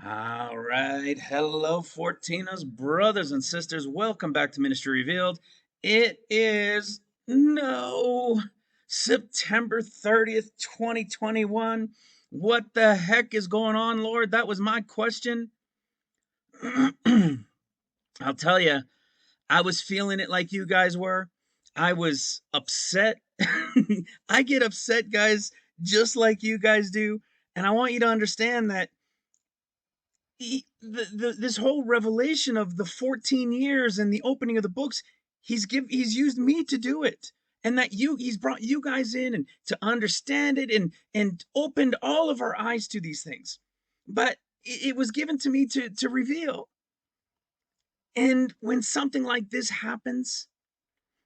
All right. Hello, Fortinas, brothers and sisters. Welcome back to Ministry Revealed. It is no September 30th, 2021. What the heck is going on, Lord? That was my question. I'll tell you, I was feeling it like you guys were. I was upset. I get upset, guys, just like you guys do. And I want you to understand that this whole revelation of the 14 years and the opening of the books, he's used me to do it, and that he's brought you guys in and to understand it and opened all of our eyes to these things. But it was given to me to reveal. And when something like this happens,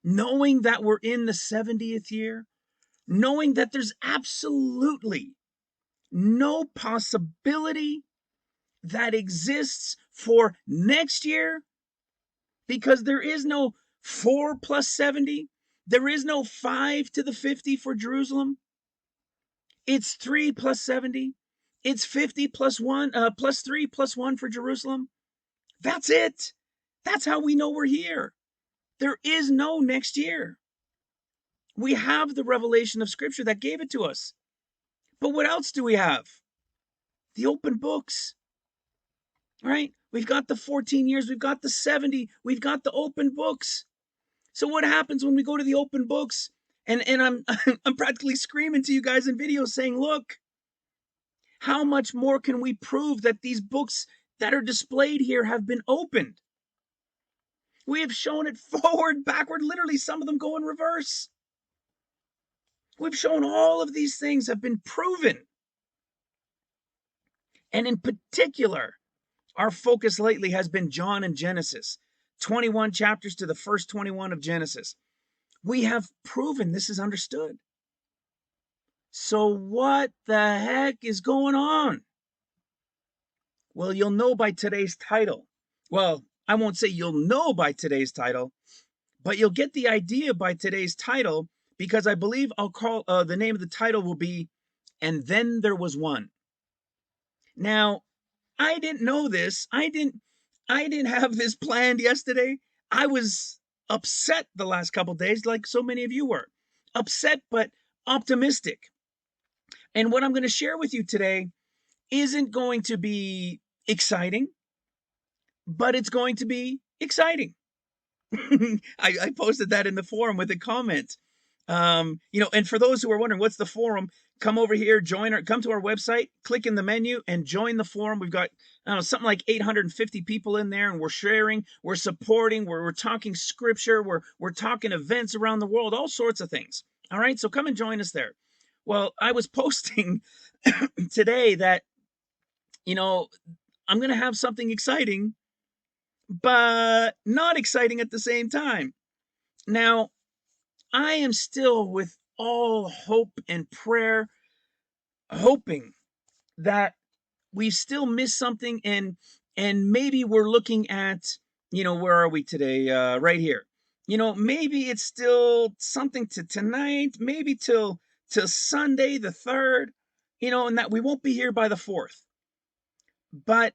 knowing that we're in the 70th year, knowing that there's absolutely no possibility that exists for next year, because there is no 4 plus 70. There is no 5 to the 50 for Jerusalem. It's 3 plus 70. It's 50 plus 1 plus 3 plus 1 for Jerusalem. That's it. That's how we know we're here. There is no next year. We have the revelation of Scripture that gave it to us. But what else do we have? The open books. Right? We've got the 14 years, we've got the 70, we've got the open books. So what happens when we go to the open books? And I'm I'm practically screaming to you guys in videos saying, look, how much more can we prove that these books that are displayed here have been opened? We have shown it forward, backward, literally some of them go in reverse. We've shown all of these things have been proven. And in particular, our focus lately has been John and Genesis, 21 chapters to the first 21 of Genesis. We have proven this is understood. So what the heck is going on? Well, you'll know by today's title. Well, I won't say you'll know by today's title, but you'll get the idea by today's title, because I believe I'll call the name of the title will be "And Then There Was One." Now, I didn't know this. I didn't have this planned yesterday. I was upset the last couple days, like so many of you were. Upset but optimistic. And what I'm going to share with you today isn't going to be exciting, but it's going to be exciting. I posted that in the forum with a comment. And for those who are wondering what's the forum, come over here, come to our website, click in the menu and join the forum. We've got, I don't know, something like 850 people in there, and we're sharing, we're supporting, we're talking scripture, we're talking events around the world, all sorts of things. All right, so come and join us there. Well, I was posting today that, I'm going to have something exciting, but not exciting at the same time. Now, I am still, with all hope and prayer, hoping that we still miss something, and maybe we're looking at, where are we today? Right here. Maybe it's still something to tonight, maybe till Sunday the 3rd, and that we won't be here by the 4th. But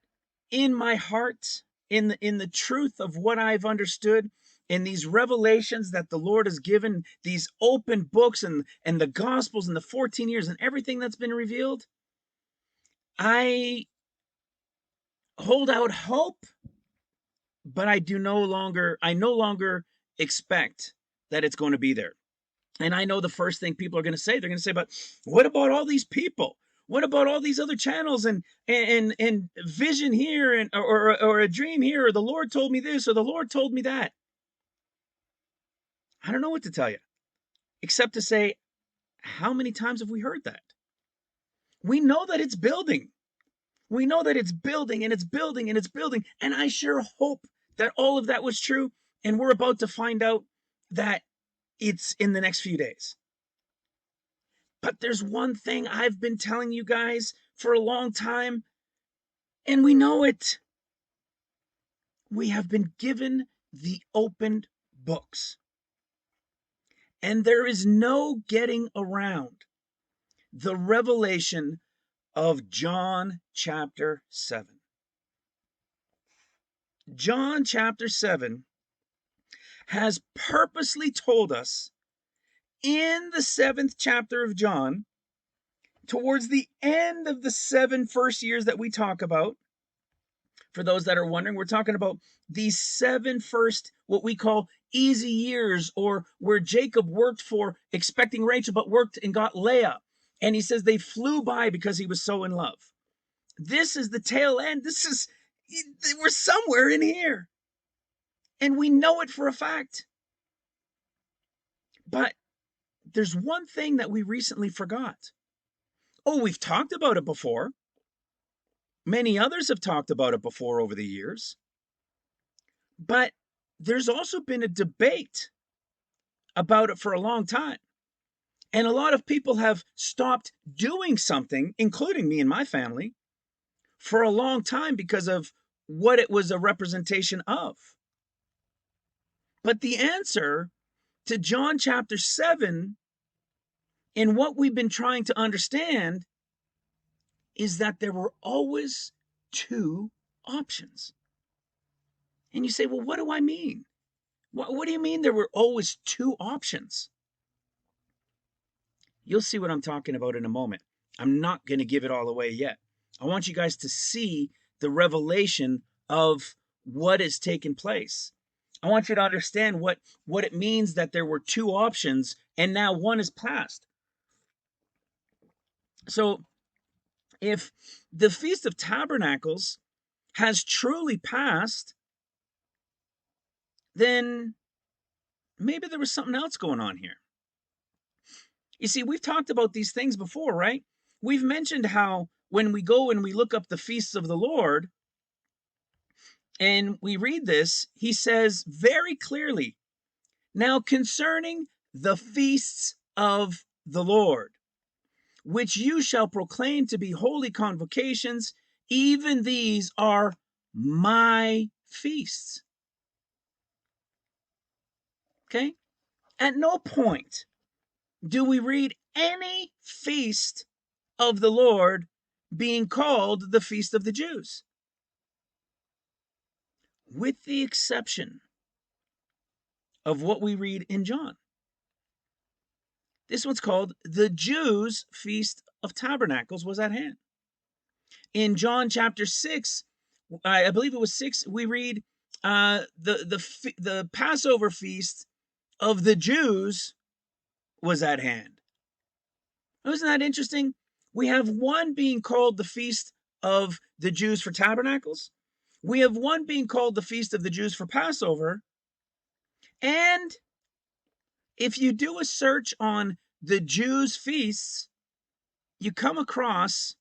in my heart, in the truth of what I've understood, in these revelations that the Lord has given, these open books and the Gospels and the 14 years and everything that's been revealed, I hold out hope, but I no longer expect that it's going to be there. And I know the first thing people are going to say, they're going to say, but what about all these people? What about all these other channels and vision here, and or a dream here, or the Lord told me this, or the Lord told me that? I don't know what to tell you, except to say, how many times have we heard that? We know that it's building. We know that it's building and it's building and it's building. And I sure hope that all of that was true. And we're about to find out that it's in the next few days. But there's one thing I've been telling you guys for a long time, and we know it. We have been given the opened books. And there is no getting around the revelation of John chapter 7. John chapter 7 has purposely told us in the 7th chapter of John, towards the end of the 7 first years that we talk about. For those that are wondering, we're talking about these 7 first, what we call easy years, or where Jacob worked for expecting Rachel, but worked and got Leah. And he says they flew by because he was so in love. This is the tail end. We're somewhere in here. And we know it for a fact. But there's one thing that we recently forgot. Oh, we've talked about it before. Many others have talked about it before over the years. But there's also been a debate about it for a long time. And a lot of people have stopped doing something, including me and my family, for a long time because of what it was a representation of. But the answer to John chapter 7, in what we've been trying to understand, is that there were always 2 options. And you say, well, what do I mean? What do you mean there were always 2 options? You'll see what I'm talking about in a moment. I'm not going to give it all away yet. I want you guys to see the revelation of what has taken place. I want you to understand what it means that there were 2 options and now one is passed. So if the Feast of Tabernacles has truly passed, then maybe there was something else going on here. You see, we've talked about these things before, right? We've mentioned how when we go and we look up the feasts of the Lord and we read this, he says very clearly, now concerning the feasts of the Lord, which you shall proclaim to be holy convocations, even these are my feasts. Okay? At no point do we read any feast of the Lord being called the Feast of the Jews, with the exception of what we read in John. This one's called the Jews' Feast of Tabernacles was at hand. In John chapter 6, I believe it was 6, we read the Passover feast of the Jews was at hand. Isn't that interesting? We have one being called the Feast of the Jews for Tabernacles. We have one being called the Feast of the Jews for Passover. And if you do a search on the Jews' feasts, you come across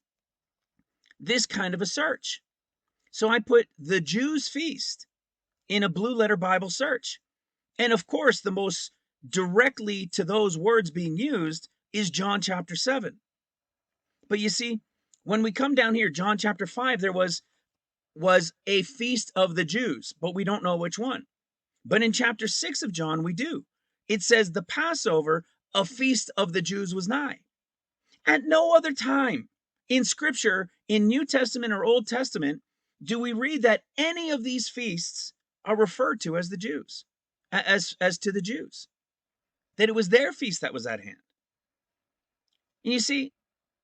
this kind of a search. So I put the Jews' feast in a Blue Letter Bible search. And of course, the most directly to those words being used is John chapter 7. But you see, when we come down here, John chapter 5, there was a feast of the Jews, but we don't know which one. But in chapter 6 of John, we do. It says the Passover, a feast of the Jews was nigh. At no other time in Scripture, in New Testament or Old Testament, do we read that any of these feasts are referred to as the Jews, as to the Jews, that it was their feast that was at hand. And you see,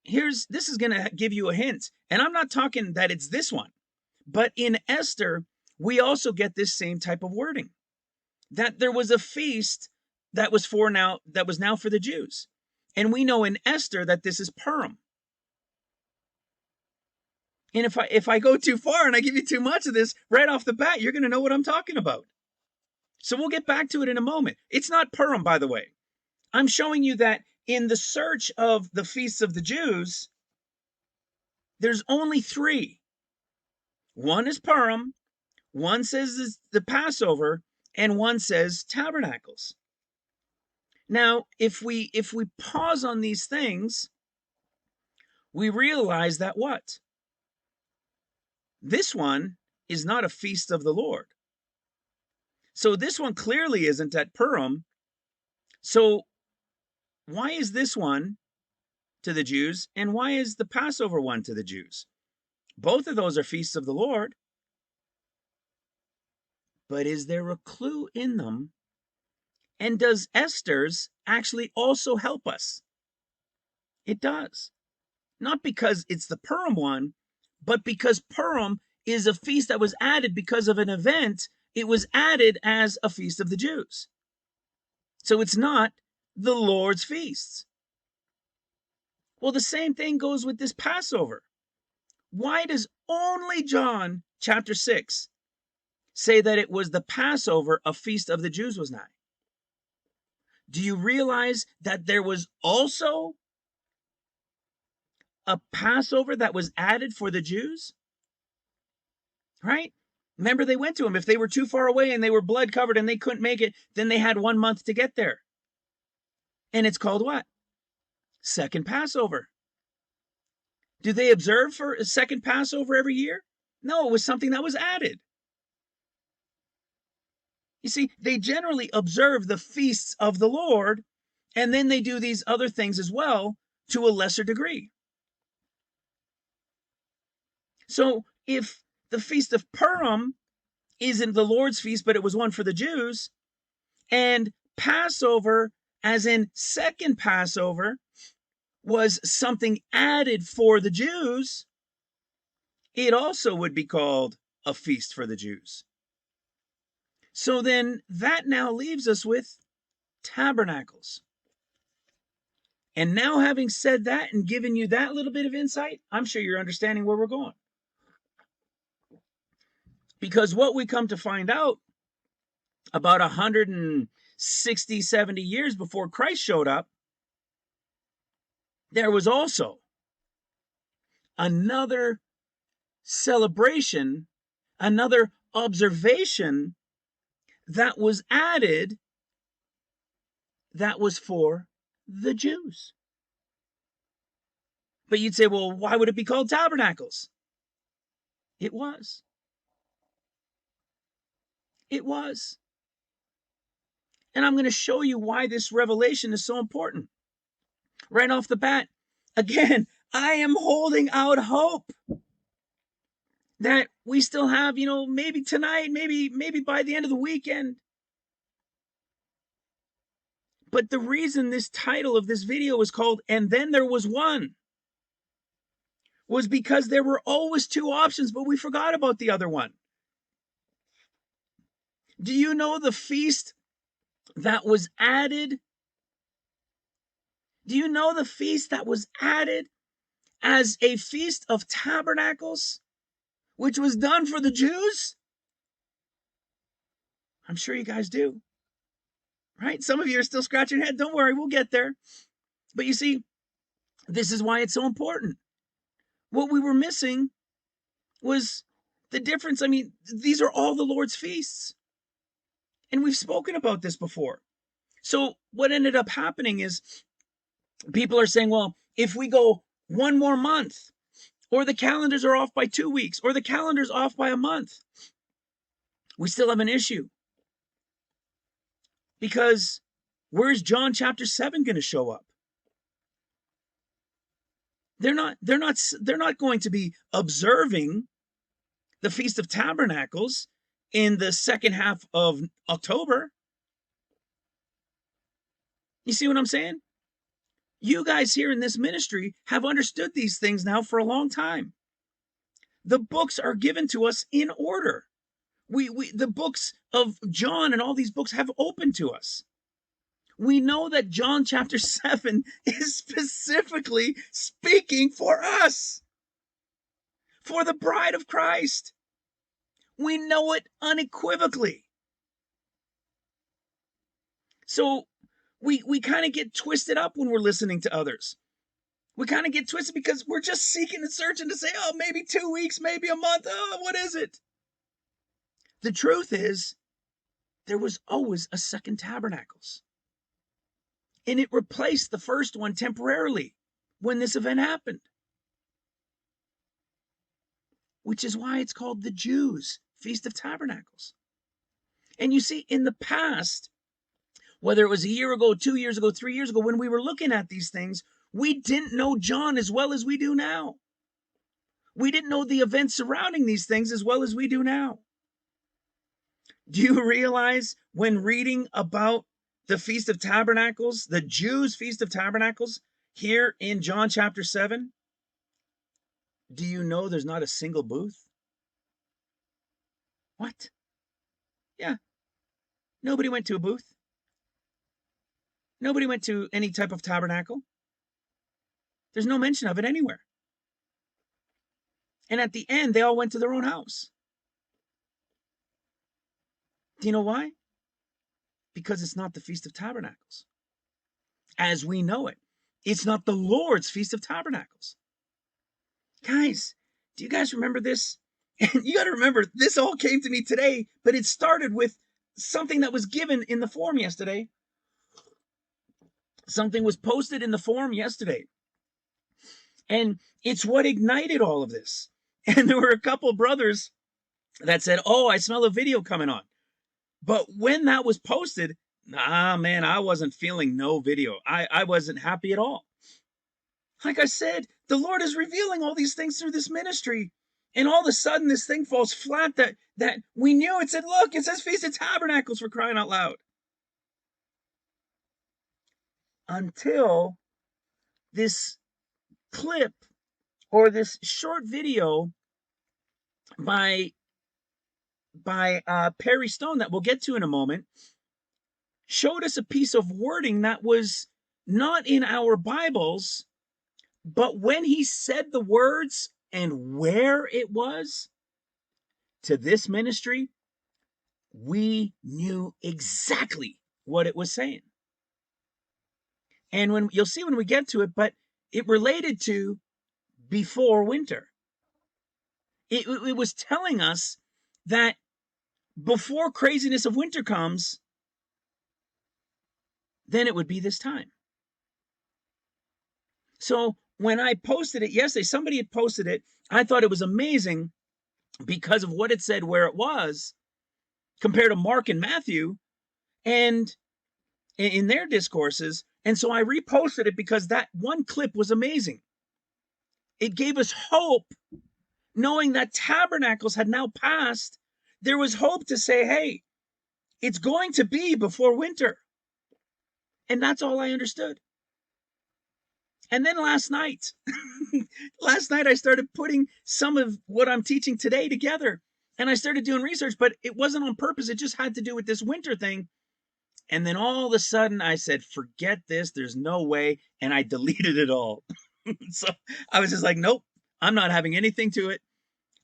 this is going to give you a hint, and I'm not talking that it's this one, but in Esther, we also get this same type of wording, that there was a feast that was now for the Jews. And we know in Esther that this is Purim. And if I go too far and I give you too much of this right off the bat, you're going to know what I'm talking about. So we'll get back to it in a moment. It's not Purim, by the way. I'm showing you that in the search of the feasts of the Jews, there's only 3. One is Purim, one says the Passover, and one says Tabernacles. Now, if we pause on these things, we realize that what? This one is not a feast of the Lord. So this one clearly isn't at Purim. So why is this one to the Jews and why is the Passover one to the Jews? Both of those are feasts of the Lord. But is there a clue in them? And does Esther's actually also help us? It does. Not because it's the Purim one, but because Purim is a feast that was added because of an event. It was added as a feast of the Jews. So it's not the Lord's feasts. Well, the same thing goes with this Passover. Why does only John chapter 6 say that it was the Passover, a feast of the Jews was nigh? Do you realize that there was also a Passover that was added for the Jews? Right? Remember, they went to him. If they were too far away and they were blood covered and they couldn't make it, then they had 1 month to get there. And it's called what? Second Passover. Do they observe for a second Passover every year? No, it was something that was added. You see, they generally observe the feasts of the Lord, and then they do these other things as well to a lesser degree. So if the Feast of Purim isn't the Lord's feast, but it was one for the Jews, and Passover, as in second Passover, was something added for the Jews, it also would be called a feast for the Jews. So then that now leaves us with tabernacles. And now, having said that and given you that little bit of insight, I'm sure you're understanding where we're going. Because what we come to find out about 160, 70 years before Christ showed up, there was also another celebration, another observation that was added that was for the Jews. But you'd say, well, why would it be called tabernacles? It was. It was. And I'm going to show you why this revelation is so important. Right off the bat, again, I am holding out hope that we still have, maybe tonight, maybe by the end of the weekend. But the reason this title of this video was called "And Then There Was One" was because there were always two options, but we forgot about the other one. Do you know the feast that was added? Do you know the feast that was added as a feast of tabernacles, which was done for the Jews? I'm sure you guys do. Right? Some of you are still scratching your head. Don't worry, we'll get there. But you see, this is why it's so important. What we were missing was the difference. I mean, these are all the Lord's feasts. And we've spoken about this before. So what ended up happening is people are saying, well, if we go one more month, or the calendars are off by 2 weeks, or the calendar's off by a month, we still have an issue. Because where's John chapter 7 going to show up? They're not going to be observing the Feast of Tabernacles in the second half of October. You see what I'm saying? You guys here in this ministry have understood these things now for a long time. The books are given to us in order. The books of John and all these books have opened to us. We know that John chapter 7 is specifically speaking for us, for the bride of Christ. We know it unequivocally. So we kind of get twisted up when we're listening to others. We kind of get twisted because we're just seeking and searching to say, oh, maybe 2 weeks, maybe a month. Oh, what is it? The truth is, there was always a second Tabernacles. And it replaced the first one temporarily when this event happened. Which is why it's called the Jews' Feast of Tabernacles. And you see, in the past, whether it was a year ago, 2 years ago, 3 years ago, when we were looking at these things, we didn't know John as well as we do now. We didn't know the events surrounding these things as well as we do now. Do you realize when reading about the Feast of Tabernacles, the Jews' Feast of Tabernacles, here in John chapter 7, do you know there's not a single booth? What? Yeah, nobody went to a booth. Nobody went to any type of tabernacle. There's no mention of it anywhere. And at the end, they all went to their own house. Do you know why? Because it's not the Feast of Tabernacles as we know it. It's not the Lord's Feast of Tabernacles. Guys, do you guys remember this? And you got to remember, this all came to me today, but it started with something that was given in the forum yesterday. Something was posted in the forum yesterday. And it's what ignited all of this. And there were a couple brothers that said, oh, I smell a video coming on. But when that was posted, man, I wasn't feeling no video. I wasn't happy at all. Like I said, the Lord is revealing all these things through this ministry. And all of a sudden, this thing falls flat that we knew. It said, look, it says Feast of Tabernacles, for crying out loud. Until this clip or this short video by Perry Stone that we'll get to in a moment showed us a piece of wording that was not in our Bibles, but when he said the words and where it was to this ministry, we knew exactly what it was saying. And when you'll see when we get to it, but it related to before winter. It was telling us that before craziness of winter comes, then it would be this time. So when I posted it yesterday, somebody had posted it. I thought it was amazing because of what it said, where it was, compared to Mark and Matthew, and in their discourses. And so I reposted it because that one clip was amazing. It gave us hope, knowing that tabernacles had now passed. There was hope to say, hey, it's going to be before winter. And that's all I understood. And then last night I started putting some of what I'm teaching today together. And I started doing research, but it wasn't on purpose. It just had to do with this winter thing. And then all of a sudden I said, forget this. There's no way. And I deleted it all. So I was just like, nope, I'm not having anything to it.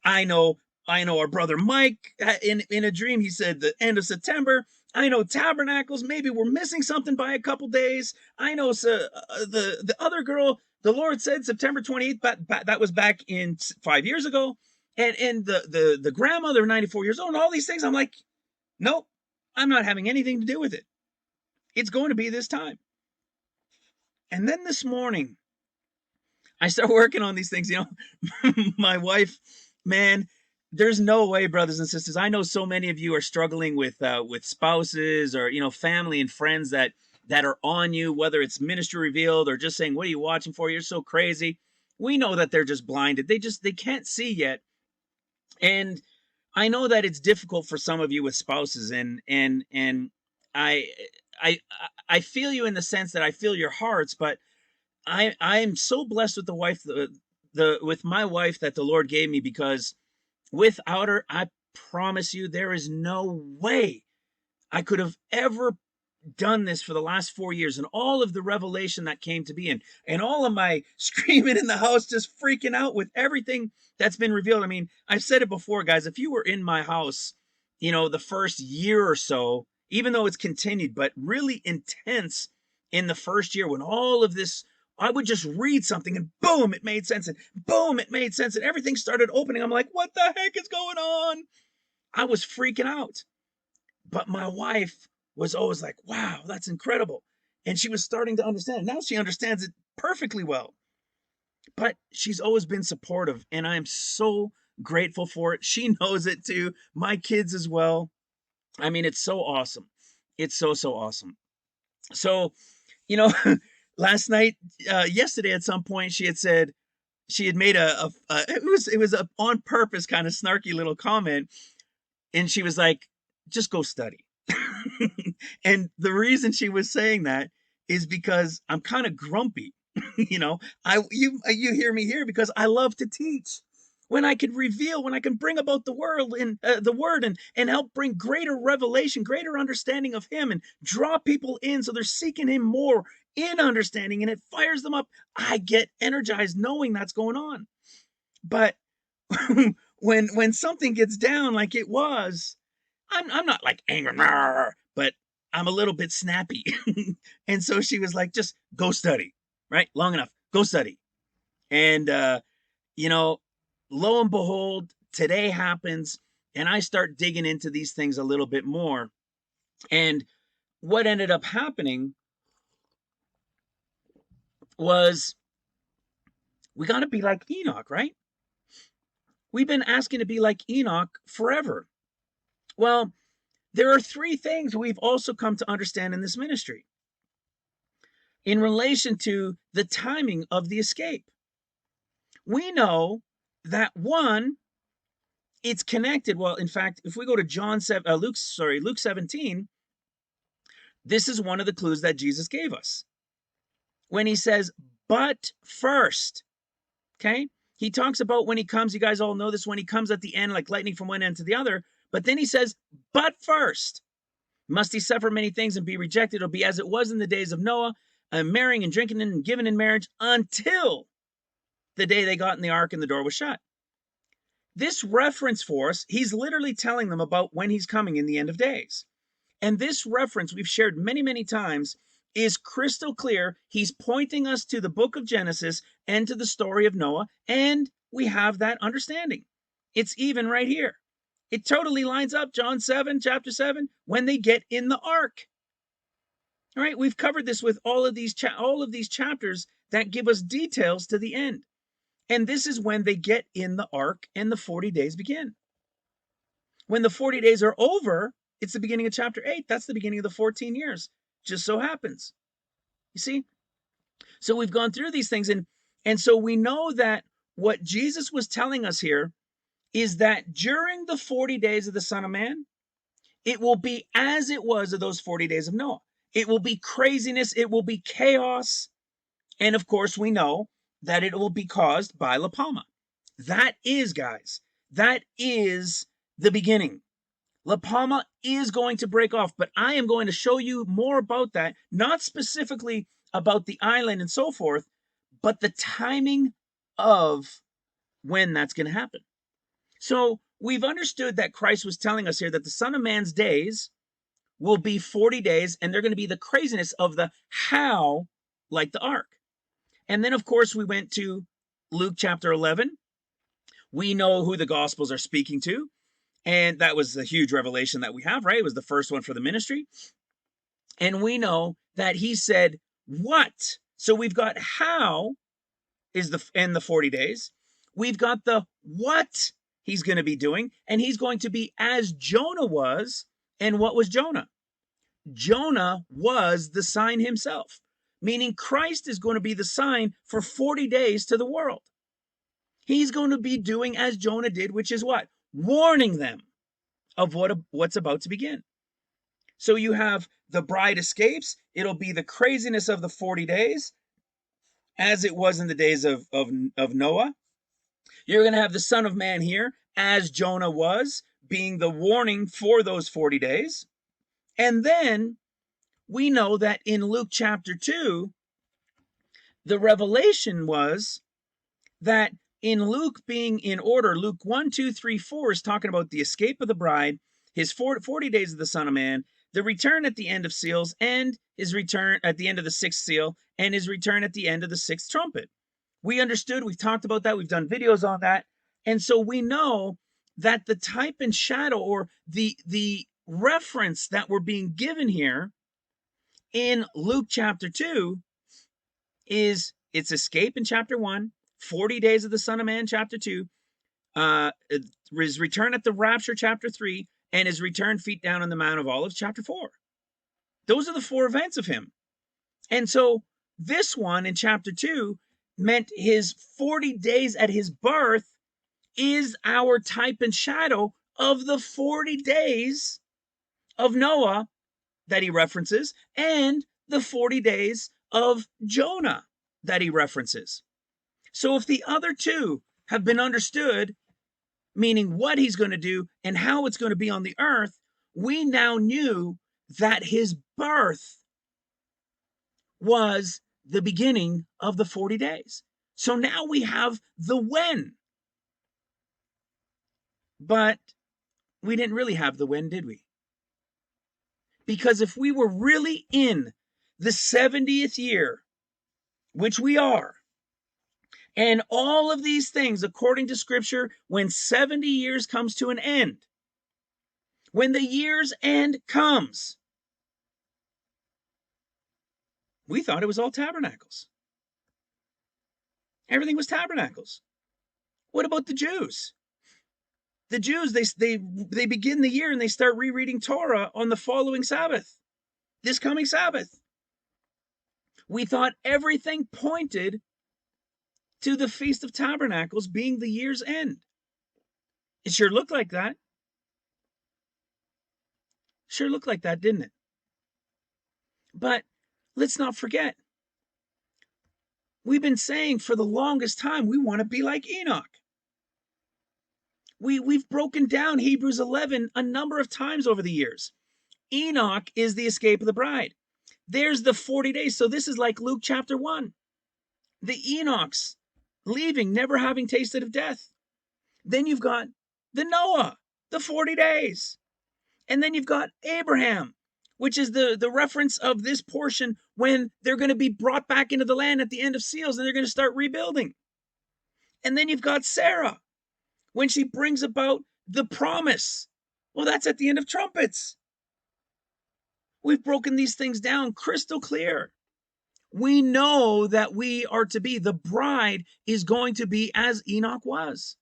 I know our brother Mike in a dream, he said the end of September. I know tabernacles, maybe we're missing something by a couple days. I know the other girl, the Lord said September 28th, but that was back in 5 years ago. And the grandmother, 94 years old, and all these things. I'm like, nope, I'm not having anything to do with it. It's going to be this time. And then this morning, I start working on these things. My wife, man, there's no way, brothers and sisters. I know so many of you are struggling with spouses or family and friends that are on you, whether it's Ministry Revealed or just saying, "What are you watching for? You're so crazy." We know that they're just blinded. They can't see yet. And I know that it's difficult for some of you with spouses, and I feel you in the sense that I feel your hearts, but I am so blessed with the wife, with my wife that the Lord gave me, because without her, I promise you, there is no way I could have ever done this for the last 4 years, and all of the revelation that came to be, and all of my screaming in the house, just freaking out with everything that's been revealed. I mean, I've said it before, guys, if you were in my house, the first year or so, even though it's continued, but really intense in the first year, when all of this, I would just read something and boom, it made sense, and boom, it made sense, and everything started opening. I'm like, what the heck is going on? I was freaking out. But my wife was always like, wow, that's incredible. And she was starting to understand. Now she understands it perfectly well. But she's always been supportive, and I'm so grateful for it. She knows it too. My kids as well. I mean, it's so awesome. It's so awesome. So, last night, yesterday at some point, she had said, she had made it was a on purpose kind of snarky little comment. And she was like, just go study. And the reason she was saying that is because I'm kind of grumpy. You know, you hear me here because I love to teach. When I can reveal, when I can bring about the world and the word and help bring greater revelation, greater understanding of him and draw people in so they're seeking him more in understanding and it fires them up. I get energized knowing that's going on. But when something gets down like it was, I'm not like angry, but I'm a little bit snappy. And so she was like, just go study, right? Long enough, go study. And, you know, lo and behold, today happens and I start digging into these things a little bit more. And what ended up happening was we got to be like Enoch, right? We've been asking to be like Enoch forever. Well, there are three things we've also come to understand in this ministry in relation to the timing of the escape. We know that one, it's connected. Well, in fact, if we go to Luke 17, this is one of the clues that Jesus gave us when he says, but first, okay? He talks about when he comes, you guys all know this, when he comes at the end, like lightning from one end to the other. But then he says, but first, must he suffer many things and be rejected? It'll be as it was in the days of Noah, marrying and drinking and giving in marriage until the day they got in the ark and the door was shut. This reference for us, he's literally telling them about when he's coming in the end of days. And this reference we've shared many, many times is crystal clear. He's pointing us to the book of Genesis and to the story of Noah, and we have that understanding. It's even right here. It totally lines up. John 7, chapter 7, when they get in the ark. All right, we've covered this with all of these chapters that give us details to the end. And this is when they get in the ark and the 40 days begin. When the 40 days are over, it's the beginning of chapter 8. That's the beginning of the 14 years. Just so happens. You see? So we've gone through these things and so we know that what Jesus was telling us here is that during the 40 days of the Son of Man, it will be as it was of those 40 days of Noah. It will be craziness, it will be chaos, and of course we know that it will be caused by La Palma. That is, guys, that is the beginning. La Palma is going to break off, but I am going to show you more about that, not specifically about the island and so forth, but the timing of when that's going to happen. So we've understood that Christ was telling us here that the Son of Man's days will be 40 days, and they're going to be the craziness of the how, like the ark. And then, of course, we went to Luke chapter 11. We know who the Gospels are speaking to, and that was a huge revelation that we have, right? It was the first one for the ministry. And we know that he said, what? So we've got how is in the 40 days. We've got the what he's going to be doing, and he's going to be as Jonah was. And what was Jonah? Jonah was the sign himself, meaning Christ is going to be the sign for 40 days to the world. He's going to be doing as Jonah did, which is what? Warning them of what's about to begin. So you have the bride escapes. It'll be the craziness of the 40 days as it was in the days of Noah. You're going to have the Son of Man here as Jonah was, being the warning for those 40 days. And then we know that in Luke chapter 2, the revelation was that in Luke being in order, Luke 1, 2, 3, 4 is talking about the escape of the bride, his 40 days of the Son of Man, the return at the end of seals, and his return at the end of the sixth seal, and his return at the end of the sixth trumpet. We understood, we've talked about that, we've done videos on that. And so we know that the type and shadow, or the reference that we're being given here in Luke chapter 2 is its escape in chapter 1, 40 days of the Son of Man, chapter 2, his return at the rapture, chapter 3, and his return feet down on the Mount of Olives, chapter 4. Those are the four events of him. And so this one in chapter 2 meant his 40 days at his birth is our type and shadow of the 40 days of Noah that he references and the 40 days of Jonah that he references. So if the other two have been understood, meaning what he's going to do and how it's going to be on the earth, we now knew that his birth was the beginning of the 40 days. So now we have the when. But we didn't really have the when, did we? Because if we were really in the 70th year, which we are, and all of these things, according to scripture, when 70 years comes to an end, when the year's end comes, we thought it was all tabernacles. Everything was tabernacles. What about the Jews? The Jews, they begin the year and they start rereading Torah on the following Sabbath, this coming Sabbath. We thought everything pointed to the Feast of Tabernacles being the year's end. It sure looked like that. Sure looked like that, didn't it? But let's not forget, we've been saying for the longest time we want to be like Enoch. We've broken down Hebrews 11 a number of times over the years. Enoch is the escape of the bride. There's the 40 days. So this is like Luke chapter 1. The Enochs leaving, never having tasted of death. Then you've got the Noah, the 40 days. And then you've got Abraham, which is the reference of this portion when they're going to be brought back into the land at the end of seals and they're going to start rebuilding. And then you've got Sarah, when she brings about the promise. Well, that's at the end of trumpets. We've broken these things down crystal clear. We know that we are to be, the bride is going to be as Enoch was.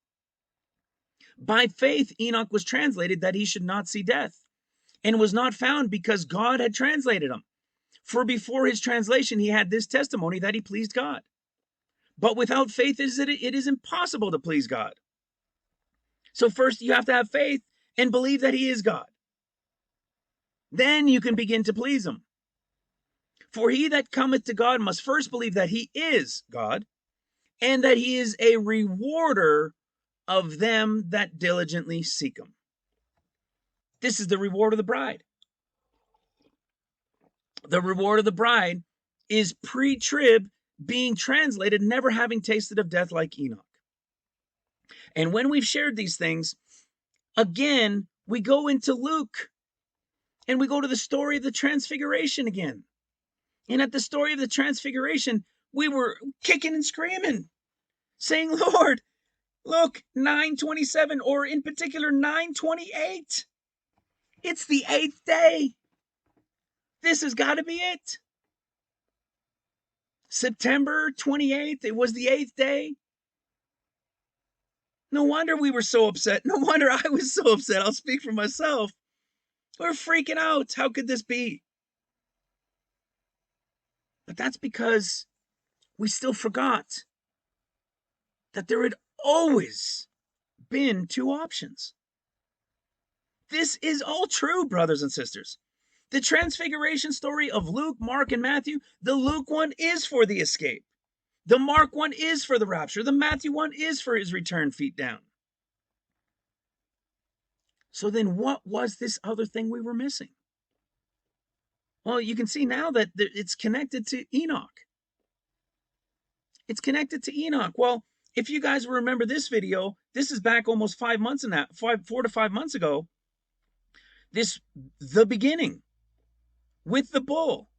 By faith, Enoch was translated that he should not see death, and was not found because God had translated him. For before his translation, he had this testimony that he pleased God. But without faith, it is impossible to please God. So first you have to have faith and believe that he is God. Then you can begin to please him. For he that cometh to God must first believe that he is God, and that he is a rewarder of them that diligently seek him. This is the reward of the bride. The reward of the bride is pre-trib being translated, never having tasted of death like Enoch. And when we've shared these things, again, we go into Luke and we go to the story of the transfiguration again. And at the story of the transfiguration, we were kicking and screaming, saying, Lord, look, 9:27, or in particular 9:28. It's the 8th day. This has got to be it. September 28th, it was the 8th day. No wonder we were so upset. No wonder I was so upset. I'll speak for myself. We're freaking out. How could this be? But that's because we still forgot that there had always been two options. This is all true, brothers and sisters. The transfiguration story of Luke, Mark, and Matthew, the Luke one is for the escape. The Mark one is for the rapture. The Matthew one is for his return feet down. So then what was this other thing we were missing? Well, you can see now that it's connected to Enoch. It's connected to Enoch. Well, if you guys remember this video, this is back almost 4 to 5 months ago. The beginning with the bull.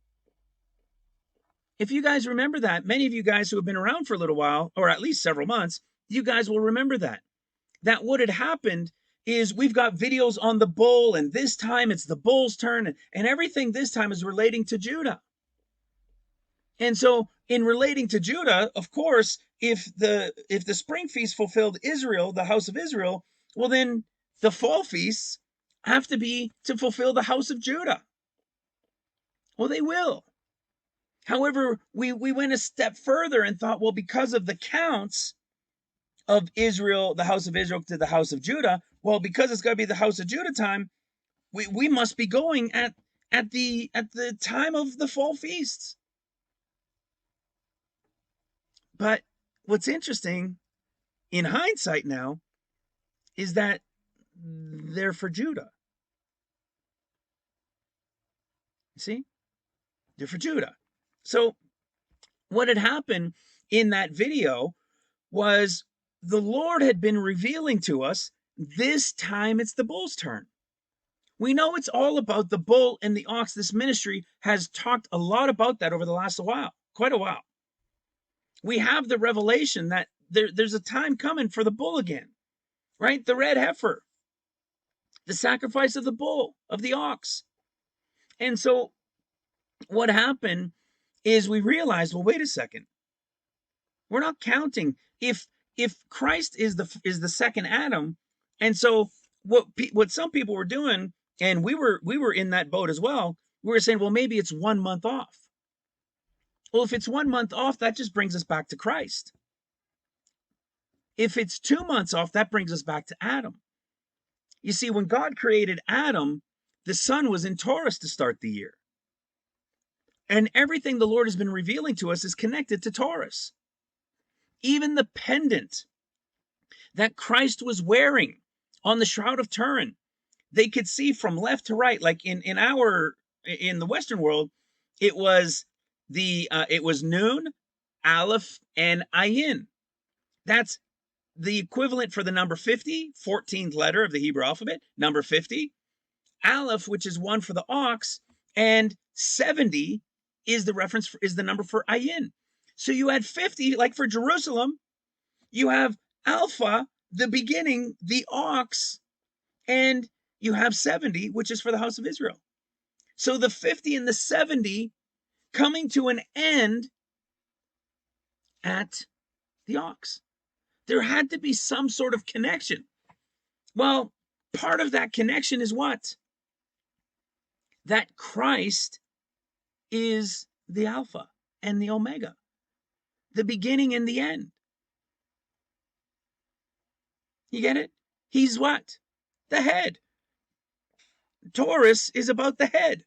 If you guys remember that, many of you guys who have been around for a little while, or at least several months, you guys will remember that. That what had happened is we've got videos on the bull, and this time it's the bull's turn, and everything this time is relating to Judah. And so in relating to Judah, of course, if the spring feast fulfilled Israel, the house of Israel, well then the fall feasts have to be to fulfill the house of Judah. Well, they will. However, we went a step further and thought, well, because of the counts of Israel, the house of Israel to the house of Judah, well, because it's got to be the house of Judah time, We must be going at the time of the fall feasts. But what's interesting in hindsight now is that they're for Judah. You see? They're for Judah. So what had happened in that video was the Lord had been revealing to us, this time it's the bull's turn. We know it's all about the bull and the ox. This ministry has talked a lot about that over the last while, quite a while. We have the revelation that there's a time coming for the bull again, right? The red heifer, the sacrifice of the bull, of the ox. And so what happened is we realized, well, wait a second. We're not counting if Christ is the second Adam. And so what some people were doing, and we were in that boat as well, we were saying, well, maybe it's 1 month off. Well, if it's 1 month off, that just brings us back to Christ. If it's 2 months off, that brings us back to Adam. You see, when God created Adam, the sun was in Taurus to start the year. And everything the Lord has been revealing to us is connected to Taurus. Even the pendant that Christ was wearing on the Shroud of Turin, they could see from left to right. Like in the Western world, it was Nun, Aleph, and Ayin. That's the equivalent for the number 50, 14th letter of the Hebrew alphabet, number 50. Aleph, which is one for the ox, and 70 is the number for Ayin. So you had 50, like for Jerusalem, you have Alpha, the beginning, the ox, and you have 70, which is for the house of Israel. So the 50 and the 70 coming to an end at the ox. There had to be some sort of connection. Well, part of that connection is what? That Christ is the Alpha and the Omega, the beginning and the end. You get it? He's what? The head. Taurus is about the head,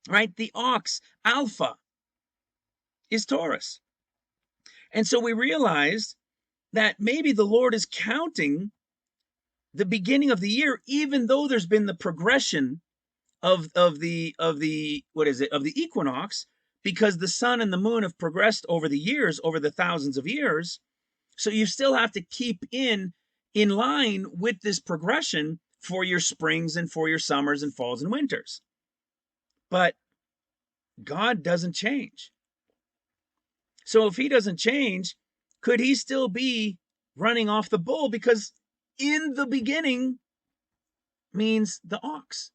right? The ox, Alpha, is Taurus. And so we realized that maybe the Lord is counting the beginning of the year, even though there's been the progression of the equinox, because the sun and the moon have progressed over the years, over the thousands of years. So you still have to keep in line with this progression for your springs and for your summers and falls and winters. But God doesn't change. So if he doesn't change, could he still be running off the bull? Because in the beginning means the ox,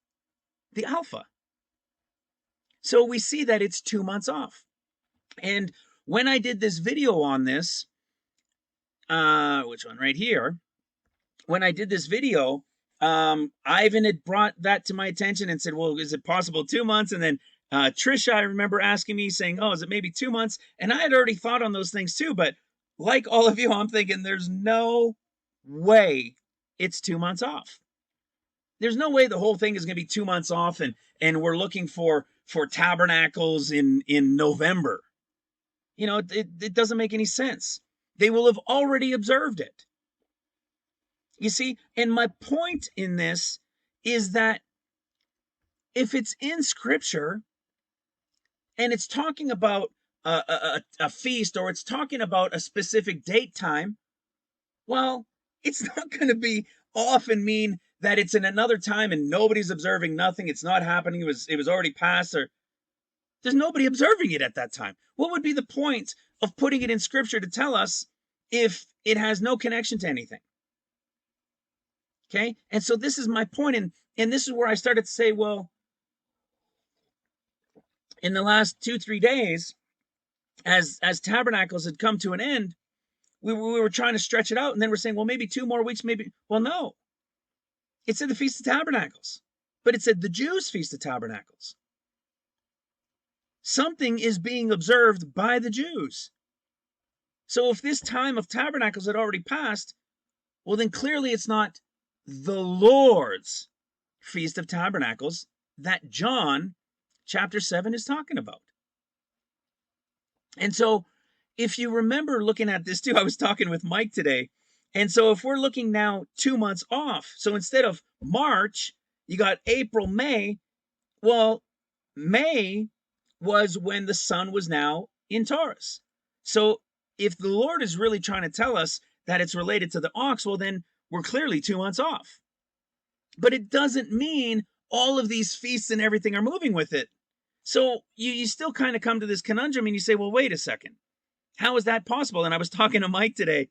the Alpha. So we see that it's 2 months off. And when I did this video on this, which one right here? When I did this video, Ivan had brought that to my attention and said, well, is it possible 2 months? And then Trisha, I remember asking me, saying, oh, is it maybe 2 months? And I had already thought on those things too, but like all of you, I'm thinking there's no way it's 2 months off. There's no way the whole thing is going to be 2 months off and we're looking for tabernacles in November. You know, it doesn't make any sense. They will have already observed it. You see, and my point in this is that if it's in Scripture and it's talking about a feast, or it's talking about a specific date time, well, it's not going to be off and mean that it's in another time and nobody's observing nothing. It's not happening. It was already past, or there's nobody observing it at that time. What would be the point of putting it in Scripture to tell us if it has no connection to anything? Okay, and so this is my point, and this is where I started to say, well, in the last 2-3 days, as tabernacles had come to an end, we were trying to stretch it out, and then we're saying, well, maybe 2 more weeks, maybe. Well, no, it said the Feast of Tabernacles, but it said the Jews' Feast of Tabernacles. Something is being observed by the Jews. So if this time of tabernacles had already passed, well, then clearly it's not the Lord's Feast of Tabernacles that John chapter 7 is talking about. And so if you remember looking at this too, I was talking with Mike today. And so if we're looking now 2 months off, so instead of March, you got April, May. Well, May was when the sun was now in Taurus. So if the Lord is really trying to tell us that it's related to the ox, well, then we're clearly 2 months off. But it doesn't mean all of these feasts and everything are moving with it. So you still kind of come to this conundrum and you say, well, wait a second. How is that possible? And I was talking to Mike today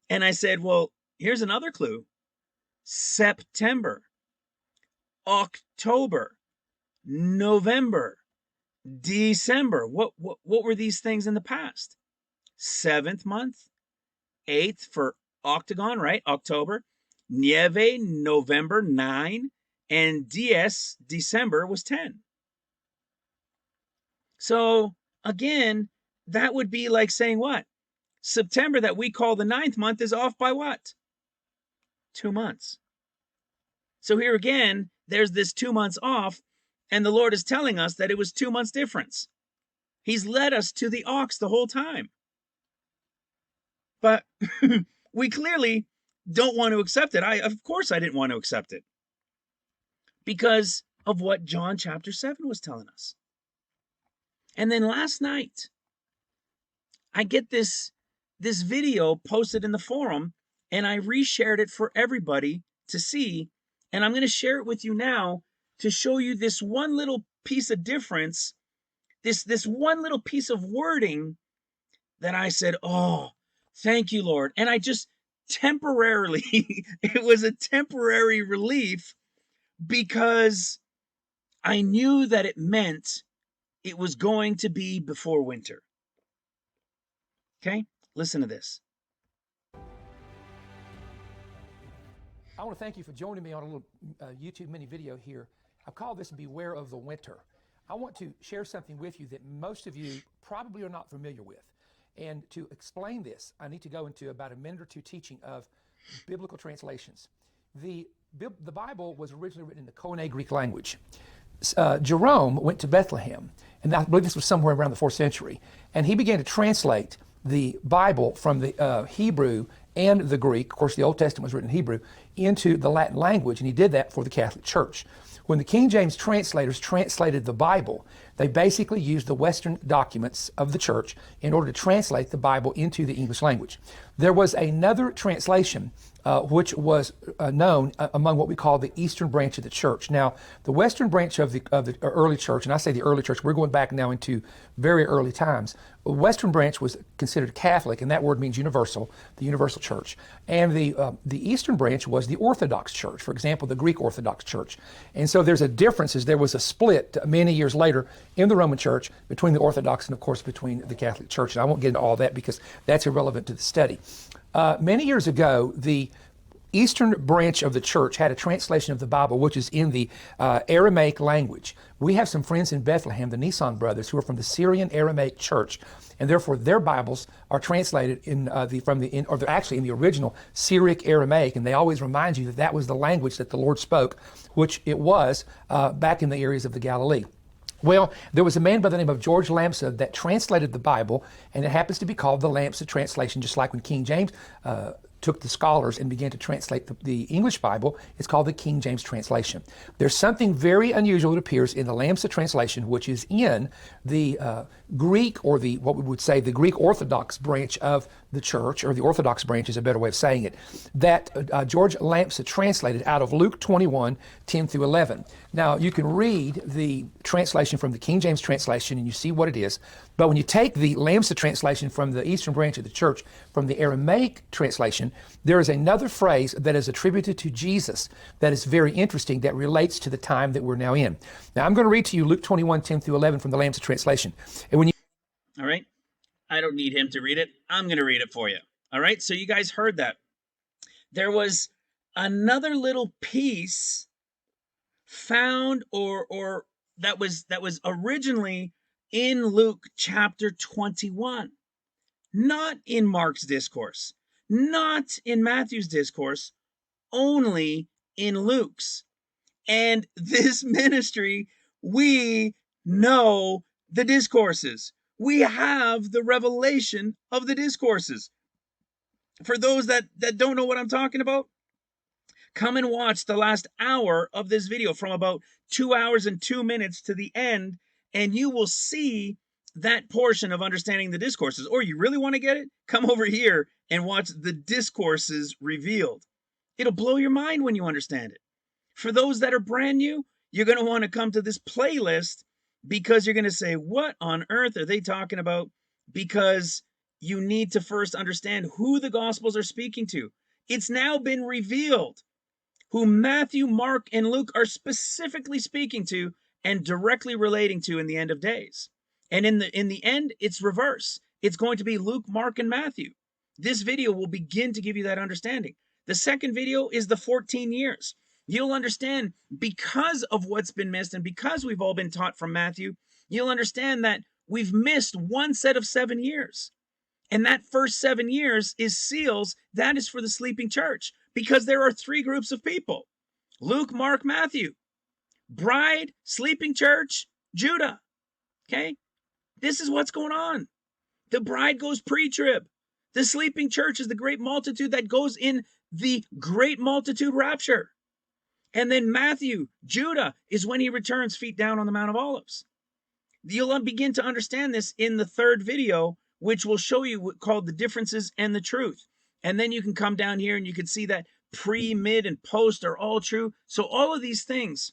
and I said, well, here's another clue. September, October, November, December. What were these things in the past? 7th month, 8th for octagon, right? October, Nieve, November 9, and Dies, December was 10. So again, that would be like saying what? September that we call the 9th month is off by what? 2 months. So here again, there's this 2 months off, and the Lord is telling us that it was 2 months difference. He's led us to the ox the whole time. But we clearly don't want to accept it. Of course I didn't want to accept it because of what John chapter 7 was telling us. And then last night, I get this video posted in the forum, and I reshared it for everybody to see. And I'm going to share it with you now to show you this one little piece of difference, this one little piece of wording that I said, oh, thank you, Lord. And I just temporarily, it was a temporary relief because I knew that it meant it was going to be before winter. Okay, listen to this. I want to thank you for joining me on a little YouTube mini video here. I've called this Beware of the Winter. I want to share something with you that most of you probably are not familiar with. And to explain this, I need to go into about a minute or two teaching of biblical translations. The Bible was originally written in the Koine Greek language. Jerome went to Bethlehem, and I believe this was somewhere around the 4th century, and he began to translate the Bible from the Hebrew and the Greek, of course the Old Testament was written in Hebrew, into the Latin language, and he did that for the Catholic Church. When the King James translators translated the Bible, they basically used the Western documents of the church in order to translate the Bible into the English language. There was another translation which was known among what we call the Eastern branch of the church. Now, the Western branch of the early church, and I say the early church, we're going back now into very early times. The Western branch was considered Catholic, and that word means universal, the universal church. And the Eastern branch was the Orthodox church, for example, the Greek Orthodox church. And so there's a difference, as there was a split many years later in the Roman church between the Orthodox and, of course, between the Catholic church. And I won't get into all that because that's irrelevant to the study. Many years ago, the Eastern branch of the church had a translation of the Bible, which is in the Aramaic language. We have some friends in Bethlehem, the Nissan brothers, who are from the Syrian Aramaic church, and therefore their Bibles are translated they're actually in the original Syriac Aramaic, and they always remind you that that was the language that the Lord spoke, which it was back in the areas of the Galilee. Well, there was a man by the name of George Lamsa that translated the Bible, and it happens to be called the Lamsa translation, just like when King James took the scholars and began to translate the English Bible. It's called the King James translation. There's something very unusual that appears in the Lamsa translation, which is in the Greek, or what we would say the Greek Orthodox branch of the church, or the Orthodox branch is a better way of saying it, that George Lamsa translated out of Luke 21, 10 through 11. Now, you can read the translation from the King James translation and you see what it is, but when you take the Lamsa translation from the Eastern branch of the church, from the Aramaic translation, there is another phrase that is attributed to Jesus that is very interesting, that relates to the time that we're now in. Now, I'm going to read to you Luke 21, 10 through 11 from the Lamsa translation. And when you... All right. I don't need him to read it. I'm going to read it for you. All right. So you guys heard that. There was another little piece found or that was originally in Luke chapter 21, not in Mark's discourse, not in Matthew's discourse, only in Luke's. And this ministry, we know the discourses. We have the revelation of the discourses. For those that don't know what I'm talking about, come and watch the last hour of this video from about 2 hours and 2 minutes to the end, and you will see that portion of understanding the discourses. Or you really want to get it? Come over here and watch the discourses revealed. It'll blow your mind when you understand it. For those that are brand new, you're going to want to come to this playlist because you're going to say, what on earth are they talking about? Because you need to first understand who the Gospels are speaking to. It's now been revealed who Matthew, Mark, and Luke are specifically speaking to and directly relating to in the end of days. And in the end, it's reverse. It's going to be Luke, Mark, and Matthew. This video will begin to give you that understanding. The second video is the 14 years. You'll understand because of what's been missed and because we've all been taught from Matthew, you'll understand that we've missed one set of 7 years. And that first 7 years is seals. That is for the sleeping church because there are 3 groups of people: Luke, Mark, Matthew, bride, sleeping church, Judah. Okay, this is what's going on. The bride goes pre-trib. The sleeping church is the great multitude that goes in the great multitude rapture. And then Matthew, Judah, is when he returns feet down on the Mount of Olives. You'll begin to understand this in the third video, which will show you what called the differences and the truth. And then you can come down here and you can see that pre, mid, and post are all true. So all of these things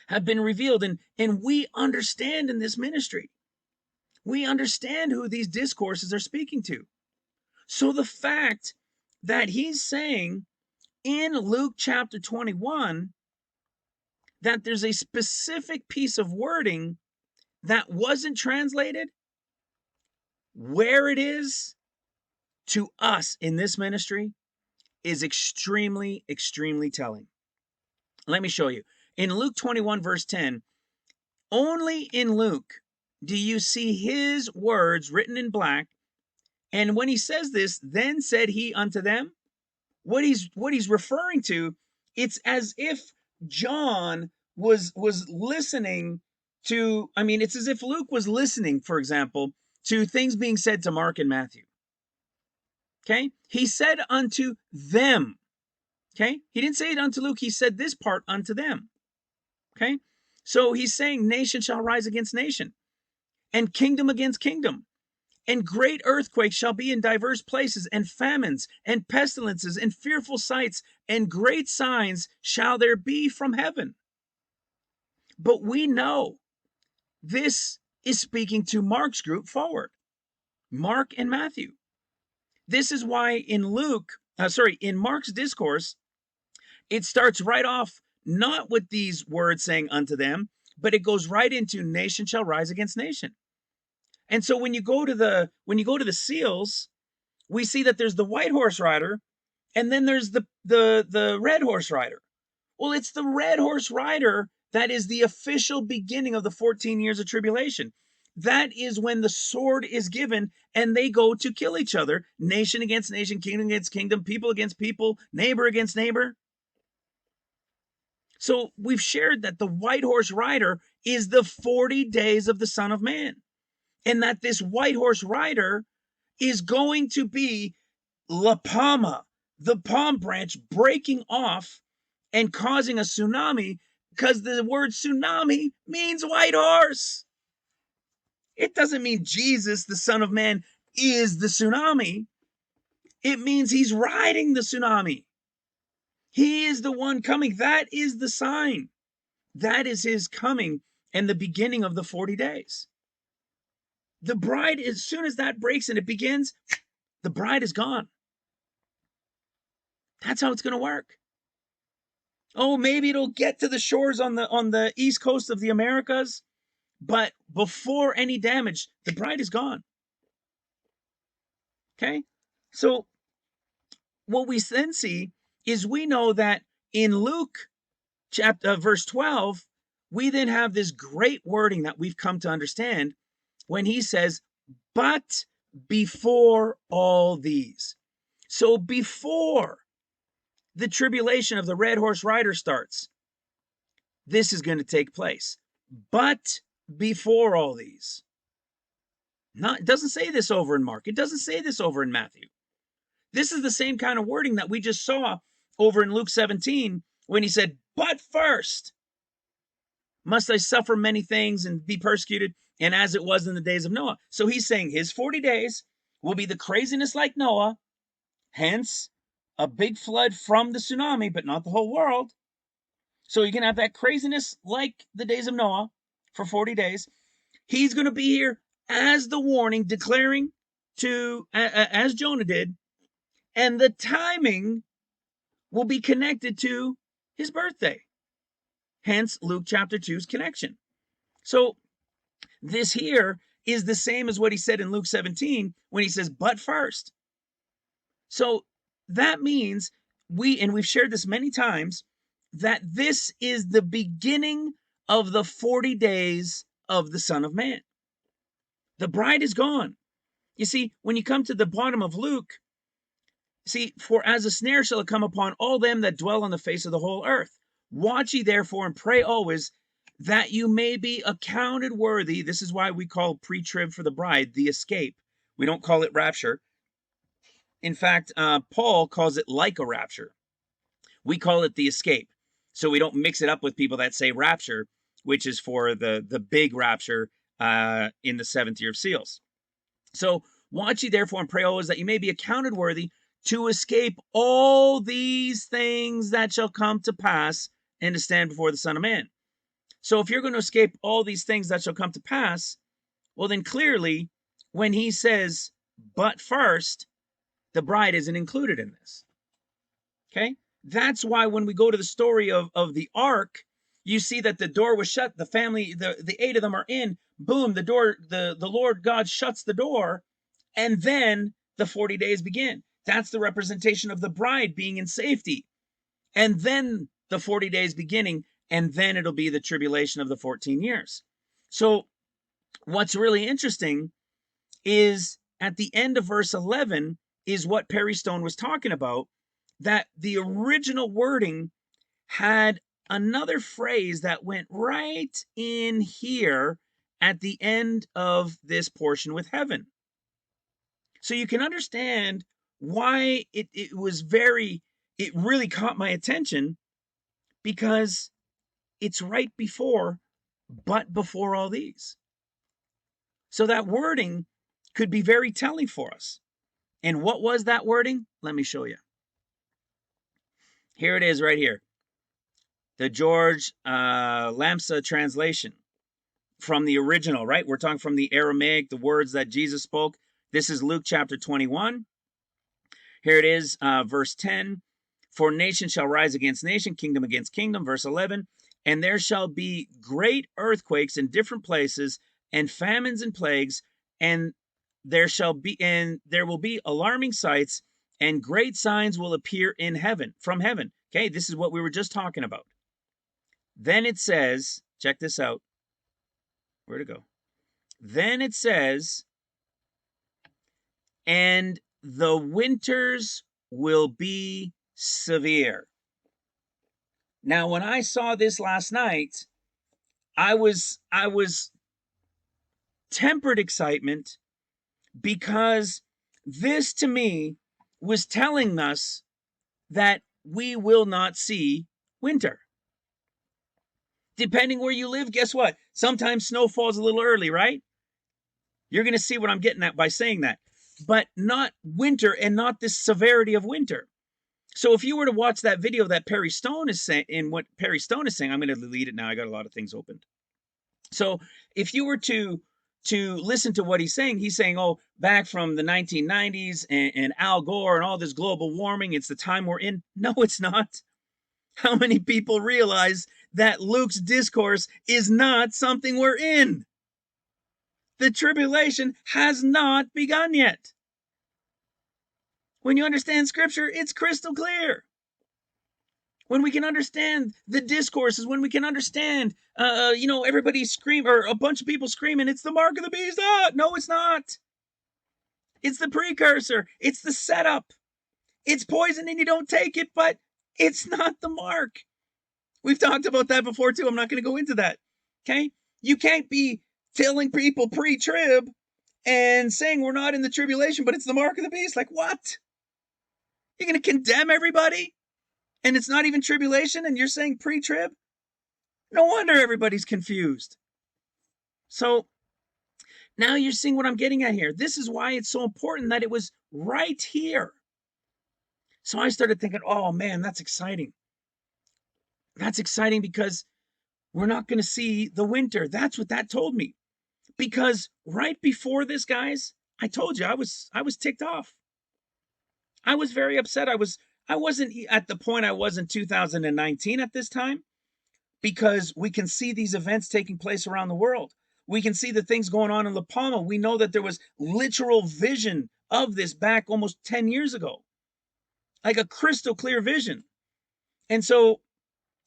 have been revealed, and we understand in this ministry. We understand who these discourses are speaking to. So the fact that he's saying in Luke chapter 21 that there's a specific piece of wording that wasn't translated, where it is to us in this ministry is extremely, extremely telling. Let me show you. In Luke 21 verse 10, only in Luke do you see his words written in black. And when he says this, then said he unto them, what he's referring to, it's as if John was listening to, I mean, it's as if Luke was listening, for example, to things being said to Mark and Matthew. Okay, he said unto them. Okay, he didn't say it unto Luke, he said this part unto them. Okay, so he's saying nation shall rise against nation, and kingdom against kingdom, and great earthquakes shall be in diverse places, and famines, and pestilences, and fearful sights, and great signs shall there be from heaven. But we know this is speaking to Mark's group forward, Mark and Matthew. This is why in in Mark's discourse, it starts right off not with these words saying unto them, but it goes right into nation shall rise against nation. And so when you go to the seals, we see that there's the white horse rider, and then there's the red horse rider. Well, it's the red horse rider that is the official beginning of the 14 years of tribulation. That is when the sword is given and they go to kill each other, nation against nation, kingdom against kingdom, people against people, neighbor against neighbor. So we've shared that the white horse rider is the 40 days of the Son of Man, and that this white horse rider is going to be La Palma, the palm branch breaking off and causing a tsunami, because the word tsunami means white horse. It doesn't mean Jesus, the Son of Man, is the tsunami. It means he's riding the tsunami. He is the one coming. That is the sign. That is his coming and the beginning of the 40 days. The bride, as soon as that breaks and it begins, the bride is gone. That's how it's going to work. Oh, maybe it'll get to the shores on the east coast of the Americas, but before any damage, the bride is gone. Okay, so what we then see is we know that in Luke chapter verse 12, we then have this great wording that we've come to understand when he says, but before all these. So before the tribulation of the red horse rider starts, this is going to take place. But before all these, it doesn't say this over in Mark. It doesn't say this over in Matthew. This is the same kind of wording that we just saw over in Luke 17 when he said, but first must I suffer many things and be persecuted, and as it was in the days of Noah. So he's saying his 40 days will be the craziness like Noah, hence a big flood from the tsunami, but not the whole world. So you can have that craziness like the days of Noah for 40 days. He's going to be here as the warning, declaring to, as Jonah did, and the timing will be connected to his birthday. Hence Luke chapter 2's connection. So this here is the same as what he said in Luke 17 when he says, but first. So that means we've shared this many times, that this is the beginning of the 40 days of the Son of Man. The bride is gone. You see, when you come to the bottom of Luke, see, for as a snare shall it come upon all them that dwell on the face of the whole earth. Watch ye therefore and pray always that you may be accounted worthy. This is why we call pre-trib for the bride the escape. We don't call it rapture. In fact, Paul calls it like a rapture. We call it the escape. So we don't mix it up with people that say rapture, which is for the big rapture in the 7th year of seals. So watch ye therefore and pray always that you may be accounted worthy to escape all these things that shall come to pass and to stand before the Son of Man. So if you're going to escape all these things that shall come to pass, well then clearly when he says, but first, the bride isn't included in this. Okay, that's why when we go to the story of the ark, you see that the door was shut, the family, the 8 of them are in, boom, the door, the Lord God shuts the door, and then the 40 days begin. That's the representation of the bride being in safety. And then the 40 days beginning, and then it'll be the tribulation of the 14 years. So what's really interesting is at the end of verse 11 is what Perry Stone was talking about, that the original wording had another phrase that went right in here at the end of this portion with heaven. So you can understand why it really caught my attention, because it's right before, but before all these. So that wording could be very telling for us. And what was that wording? Let me show you. Here it is right here. The George Lamsa translation from the original, right? We're talking from the Aramaic, the words that Jesus spoke. This is Luke chapter 21. Here it is, verse 10. For nation shall rise against nation, kingdom against kingdom. Verse 11. And there shall be great earthquakes in different places, and famines and plagues, and there will be alarming sights, and great signs will appear in heaven, from heaven. Okay, this is what we were just talking about. Then it says, check this out. Where'd it go? Then it says, and the winters will be severe. Now, when I saw this last night, I was tempered excitement, because this to me was telling us that we will not see winter. Depending where you live, guess what? Sometimes snow falls a little early, right? You're going to see what I'm getting at by saying that. But not winter, and not this severity of winter. So if you were to watch that video that Perry Stone is saying, in what Perry Stone is saying, I'm going to delete it now. I got a lot of things opened. So if you were to listen to what he's saying, oh, back from the 1990s and Al Gore and all this global warming, it's the time we're in. No, it's not. How many people realize that Luke's discourse is not something we're in? The tribulation has not begun yet. When you understand scripture, it's crystal clear. When we can understand the discourses, when we can understand, everybody scream, or a bunch of people screaming, it's the mark of the beast. No, it's not. It's the precursor. It's the setup. It's poison and you don't take it, but it's not the mark. We've talked about that before too. I'm not going to go into that. Okay? You can't be telling people pre-trib and saying we're not in the tribulation, but it's the mark of the beast. Like what? You're going to condemn everybody? And it's not even tribulation and you're saying pre-trib? No wonder everybody's confused. So now you're seeing what I'm getting at here. This is why it's so important that it was right here. So I started thinking, oh man, that's exciting. That's exciting because we're not going to see the winter. That's what that told me. Because right before this, guys, I told you I was ticked off. I was very upset. I wasn't at the point I was in 2019 at this time, because we can see these events taking place around the world. We can see the things going on in La Palma. We know that there was literal vision of this back almost 10 years ago, like a crystal clear vision. And so,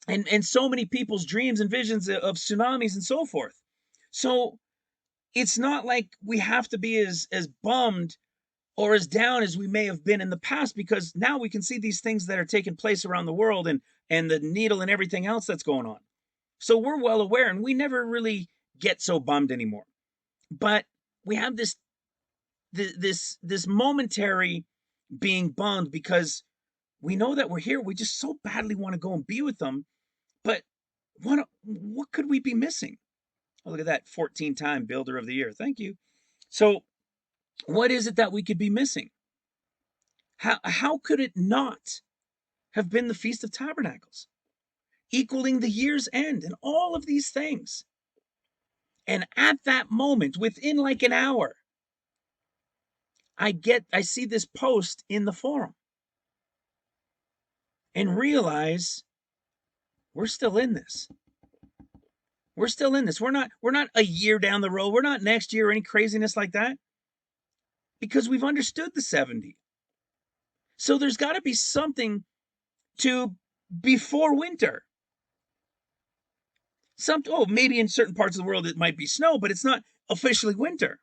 and so many people's dreams and visions of tsunamis and so forth. So it's not like we have to be as bummed or as down as we may have been in the past, because now we can see these things that are taking place around the world, and the needle and everything else that's going on. So we're well aware, and we never really get so bummed anymore. But we have this momentary being bummed because we know that we're here. We just so badly want to go and be with them. But what could we be missing? Oh, look at that, 14-time Builder of the Year. Thank you. So what is it that we could be missing? How could it not have been the Feast of Tabernacles, equaling the year's end and all of these things? And at that moment, within like an hour, I see this post in the forum and realize we're still in this. We're still in this. We're not a year down the road. We're not next year or any craziness like that, because we've understood the 70. So there's got to be something to before winter. Maybe in certain parts of the world it might be snow, but it's not officially winter.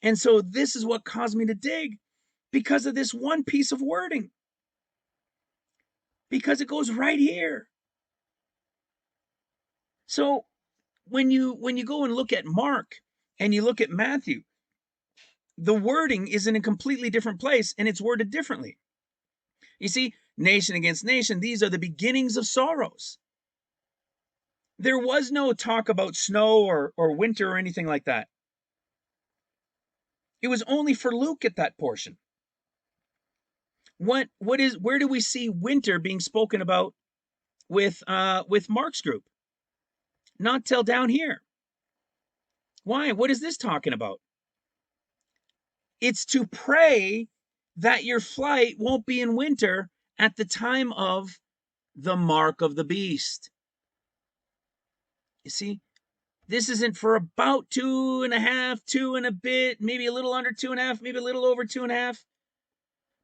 And so this is what caused me to dig, because of this one piece of wording. Because it goes right here. So when you go and look at Mark and you look at Matthew, the wording is in a completely different place and it's worded differently. You see, nation against nation, these are the beginnings of sorrows. There was no talk about snow or winter or anything like that. It was only for Luke at that portion. Where do we see winter being spoken about with Mark's group? Not till down here. Why? What is this talking about? It's to pray that your flight won't be in winter at the time of the mark of the beast. You see, this isn't for about 2.5, 2 and a bit, maybe a little under 2.5, maybe a little over 2.5,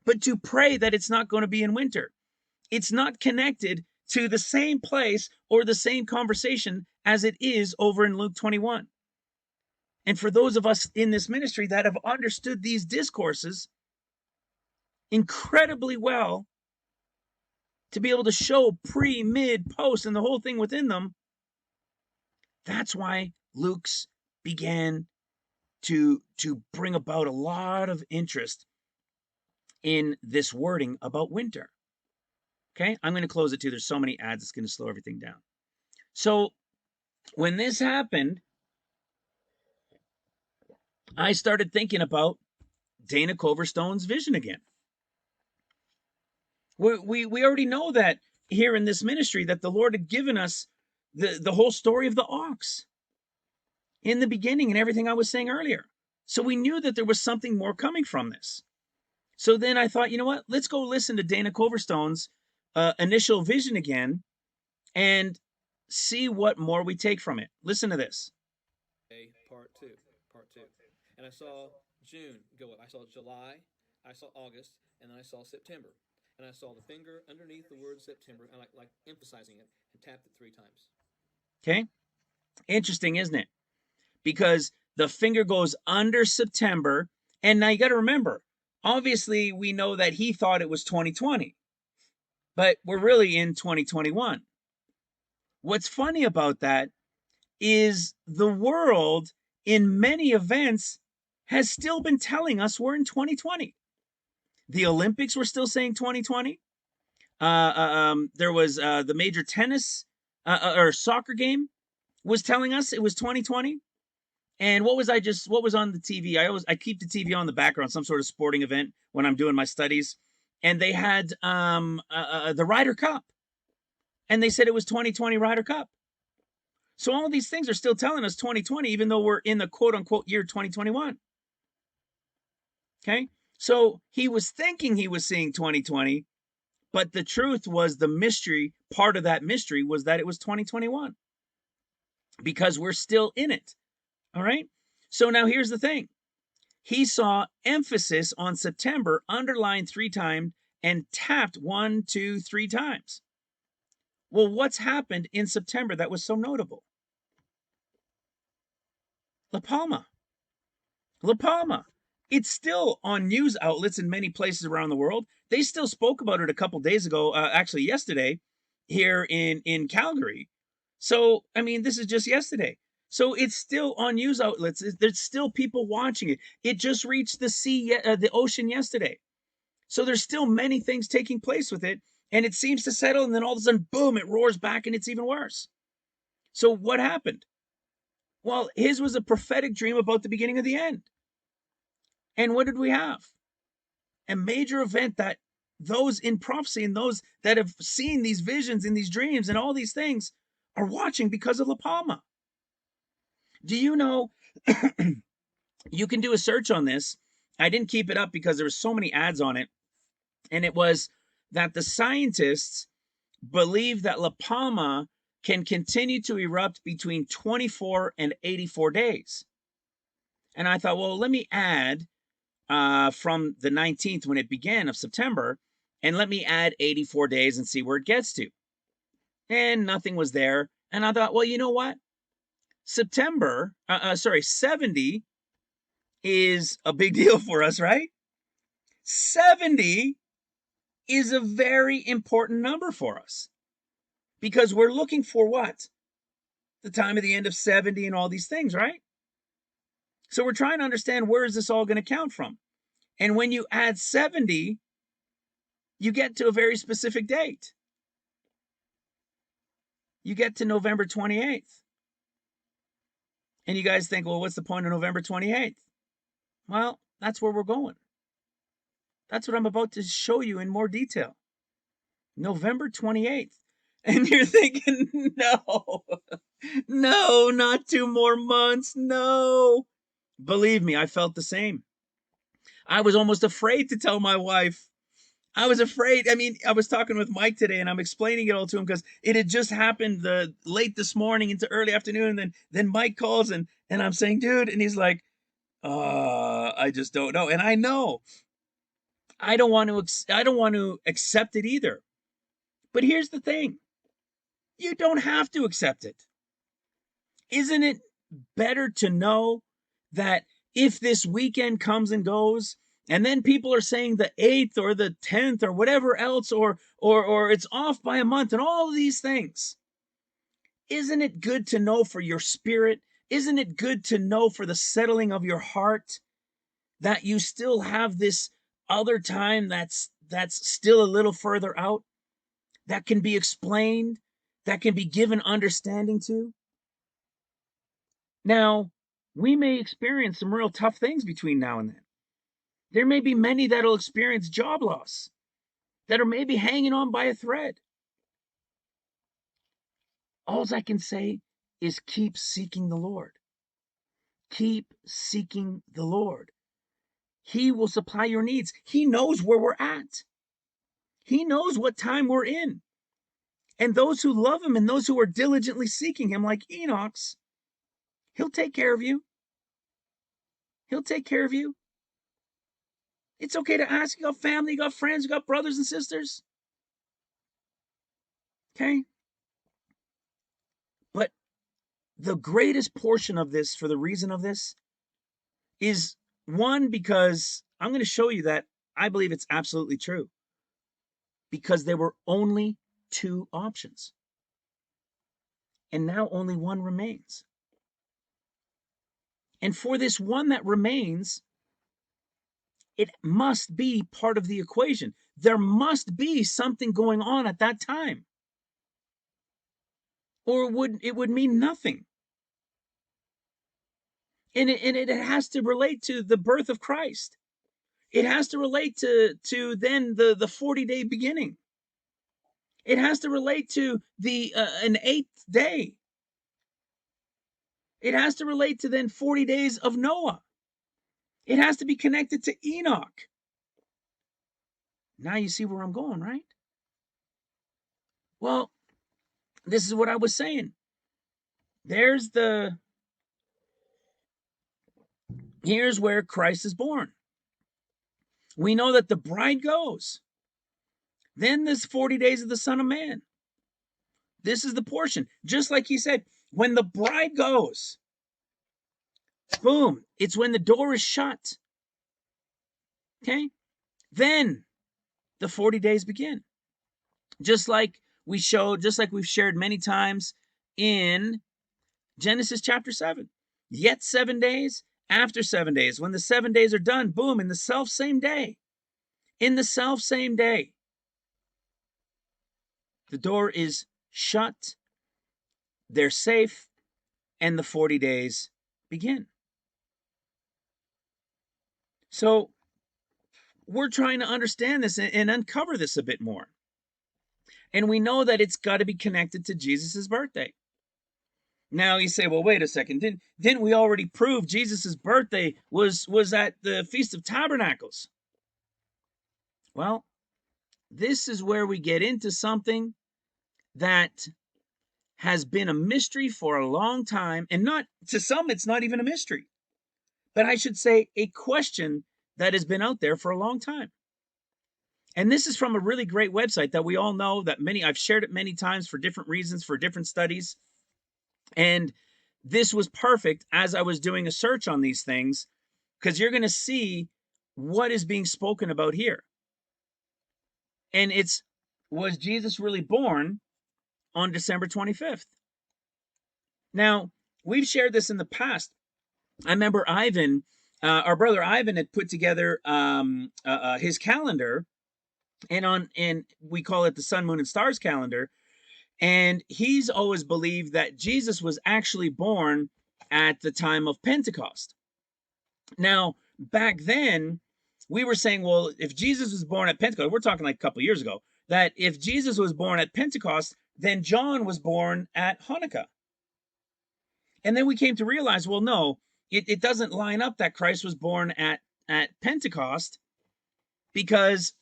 but to pray that it's not going to be in winter. It's not connected to the same place or the same conversation as it is over in Luke 21. And for those of us in this ministry that have understood these discourses incredibly well, to be able to show pre, mid, post, and the whole thing within them, that's why Luke's began to bring about a lot of interest in this wording about winter. Okay, I'm going to close it too. There's so many ads, it's going to slow everything down. So when this happened, I started thinking about Dana Coverstone's vision again. We already know that here in this ministry that the Lord had given us the whole story of the ox in the beginning and everything I was saying earlier. So we knew that there was something more coming from this. So then I thought, you know what? Let's go listen to Dana Coverstone's initial vision again and see what more we take from it. Listen to this. Part two. And I saw June go up. I saw July, I saw August, and then I saw September. And I saw the finger underneath the word September, and like emphasizing it, and tapped it 3 times. Okay. Interesting, isn't it? Because the finger goes under September. And now you got to remember, obviously we know that he thought it was 2020. but we're really in 2021. What's funny about that is the world in many events has still been telling us we're in 2020. The Olympics were still saying 2020. There was the major tennis or soccer game was telling us it was 2020. And what was on the TV? I keep the TV on the background, some sort of sporting event when I'm doing my studies. And they had the Ryder Cup. And they said it was 2020 Ryder Cup. So all these things are still telling us 2020, even though we're in the quote unquote year 2021. Okay. So he was thinking he was seeing 2020, but the truth was the mystery, part of that mystery was that it was 2021 because we're still in it. All right. So now here's the thing. He saw emphasis on September underlined 3 times and tapped 1, 2, 3 times. Well, what's happened in September that was so notable? La Palma. La Palma. It's still on news outlets in many places around the world. They still spoke about it a couple days ago, actually yesterday, here in Calgary. So, I mean, this is just yesterday. So it's still on news outlets. There's still people watching it. It just reached the ocean yesterday. So there's still many things taking place with it, and it seems to settle, and then all of a sudden, boom, it roars back, and it's even worse. So what happened? Well, his was a prophetic dream about the beginning of the end. And what did we have? A major event that those in prophecy and those that have seen these visions and these dreams and all these things are watching because of La Palma. Do you know, you can do a search on this. I didn't keep it up because there were so many ads on it. And it was that the scientists believe that La Palma can continue to erupt between 24 and 84 days. And I thought, well, let me add from the 19th when it began of September, and let me add 84 days and see where it gets to. And nothing was there. And I thought, well, you know what? 70 is a big deal for us, right? 70 is a very important number for us because we're looking for what? The time of the end of 70 and all these things, right? So we're trying to understand where is this all going to count from? And when you add 70, you get to a very specific date. You get to November 28th. And you guys think, well, what's the point of November 28th? Well, that's where we're going. That's what I'm about to show you in more detail. November 28th. And you're thinking, no, not 2 more months. No. Believe me, I felt the same. I was almost afraid to tell my wife. I was afraid. I mean, I was talking with Mike today and I'm explaining it all to him because it had just happened late this morning into early afternoon. And then Mike calls and I'm saying, dude, and he's like, I just don't know. And I know I don't want to accept it either. But here's the thing. You don't have to accept it. Isn't it better to know that if this weekend comes and goes, and then people are saying the 8th or the 10th or whatever else, or it's off by a month and all of these things, isn't it good to know for your spirit? Isn't it good to know for the settling of your heart that you still have this other time that's still a little further out, that can be explained, that can be given understanding to? Now, we may experience some real tough things between now and then. There may be many that'll experience job loss, that are maybe hanging on by a thread. All I can say is keep seeking the Lord. Keep seeking the Lord. He will supply your needs. He knows where we're at. He knows what time we're in. And those who love him and those who are diligently seeking him, like Enoch's, he'll take care of you. He'll take care of you. It's okay to ask. You got family, you got friends, you got brothers and sisters. Okay? But the greatest portion of this, for the reason of this, is one, because I'm going to show you that I believe it's absolutely true. because there were only two options. And now only one remains. And for this one that remains, it must be part of the equation. There must be something going on at that time, or it would mean nothing. And it has to relate to the birth of Christ. It has to relate to then the 40-day beginning. It has to relate to the an 8th day. It has to relate to then 40 days of Noah. It has to be connected to Enoch. Now you see where I'm going, right? Well, this is what I was saying. Here's where Christ is born. We know that the bride goes. Then there's 40 days of the Son of Man. This is the portion. Just like he said, when the bride goes, boom, it's when the door is shut. Okay? Then the 40 days begin. Just like we've shared many times in Genesis chapter 7. Yet 7 days, after 7 days, when the 7 days are done, boom, in the self same day, the door is shut, they're safe, and the 40 days begin. So we're trying to understand this and uncover this a bit more. And we know that it's got to be connected to Jesus's birthday. Now you say, well, wait a second. Didn't we already prove Jesus's birthday was at the Feast of Tabernacles? Well, this is where we get into something that has been a mystery for a long time, and not to some, it's not even a mystery, but I should say a question that has been out there for a long time. And this is from a really great website that we all know, that I've shared it many times for different reasons, for different studies. And this was perfect as I was doing a search on these things, because you're going to see what is being spoken about here. And was Jesus really born on December 25th? Now, we've shared this in the past. I remember Ivan, our brother Ivan, had put together his calendar, and we call it the Sun, Moon, and Stars calendar. And he's always believed that Jesus was actually born at the time of Pentecost. Now, back then, we were saying, well, if Jesus was born at Pentecost, we're talking like a couple years ago, that if Jesus was born at Pentecost, then John was born at Hanukkah. And then we came to realize, well, no, it doesn't line up that Christ was born at Pentecost, because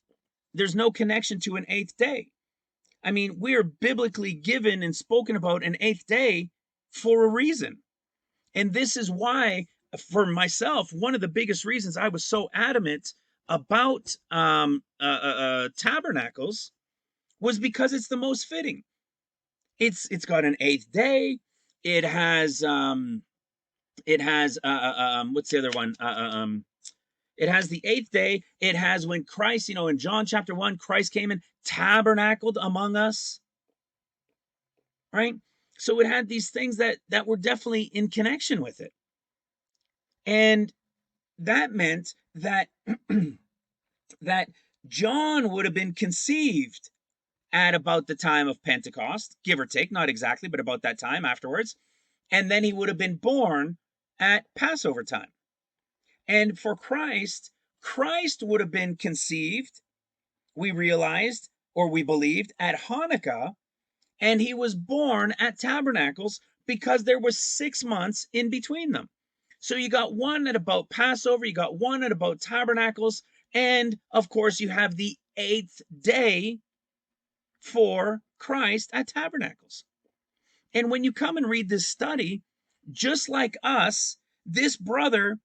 there's no connection to an 8th day. I mean, we are biblically given and spoken about an 8th day for a reason. And this is why, for myself, one of the biggest reasons I was so adamant about tabernacles was because it's the most fitting. It's got an 8th day. It has what's the other one? It has the 8th day. It has when Christ, in John chapter 1, Christ came and tabernacled among us. Right? So it had these things that were definitely in connection with it. And that meant that that John would have been conceived at about the time of Pentecost, give or take, not exactly, but about that time afterwards. And then he would have been born at Passover time. And for Christ would have been conceived, we realized, or we believed, at Hanukkah, and he was born at Tabernacles because there was 6 months in between them. So you got one at about Passover, you got one at about Tabernacles, and of course you have the 8th day for Christ at Tabernacles. And when you come and read this study, just like us, this brother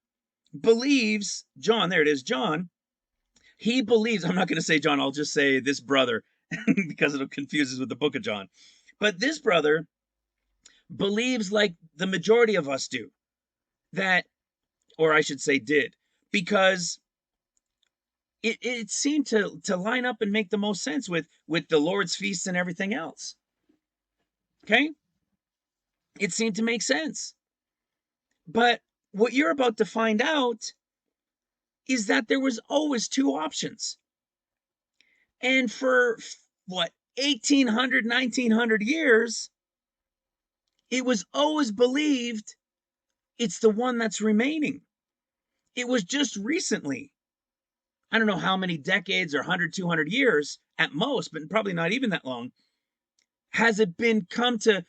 believes, John, there it is, John, he believes, I'm not going to say John, I'll just say this brother because it'll confuse us with the book of John. But this brother believes, like the majority of us do, that, or I should say did, because it seemed to line up and make the most sense with the Lord's feasts and everything else. Okay? It seemed to make sense. But what you're about to find out is that there was always two options. And for what, 1800, 1900 years, it was always believed it's the one that's remaining. It was just recently, I don't know how many decades or 100, 200 years at most, but probably not even that long, has it been come to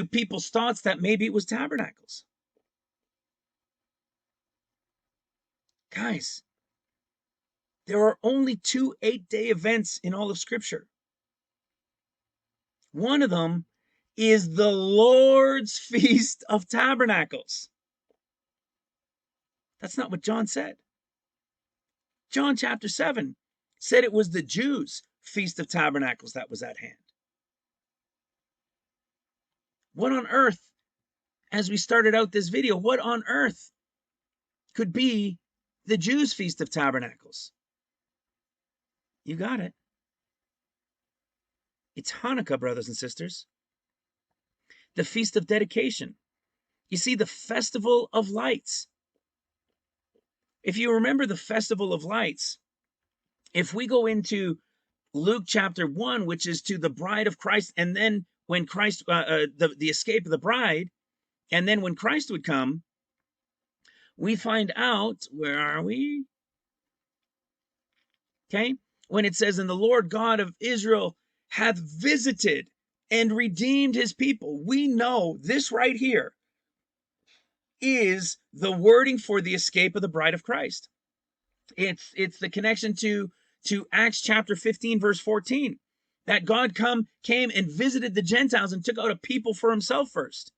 people's thoughts that maybe it was tabernacles. Guys, there are only 2 8-day events in all of Scripture. One of them is the Lord's Feast of Tabernacles. That's not what John said. John chapter 7 said it was the Jews' Feast of Tabernacles that was at hand. What on earth, as we started out this video, what on earth could be the Jews' Feast of Tabernacles? You got it. It's Hanukkah, brothers and sisters. The Feast of Dedication. You see, the Festival of Lights. If you remember the Festival of Lights, if we go into Luke chapter 1, which is to the bride of Christ, and then when Christ, the escape of the bride, and then when Christ would come, we find out, where are we? Okay, when it says, and the Lord God of Israel hath visited and redeemed his people. We know this right here is the wording for the escape of the bride of Christ. It's the connection to Acts chapter 15 verse 14, that God came and visited the Gentiles and took out a people for himself first.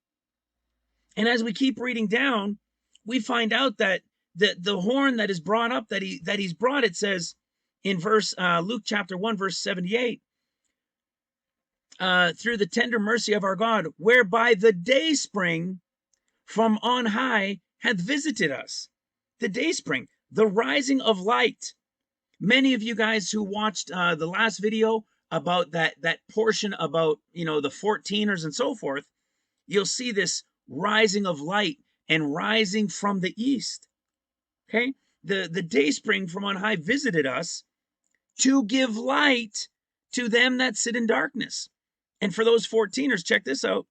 And as we keep reading down, we find out that the horn that is brought up, that he's brought, it says in verse Luke chapter 1 verse 78, through the tender mercy of our God, whereby the day spring from on high hath visited us. The day spring, the rising of light. Many of you guys who watched the last video about that portion about, you know, the 14ers and so forth, you'll see this rising of light and rising from the east. Okay, the day spring from on high visited us to give light to them that sit in darkness. And for those 14ers, check this out.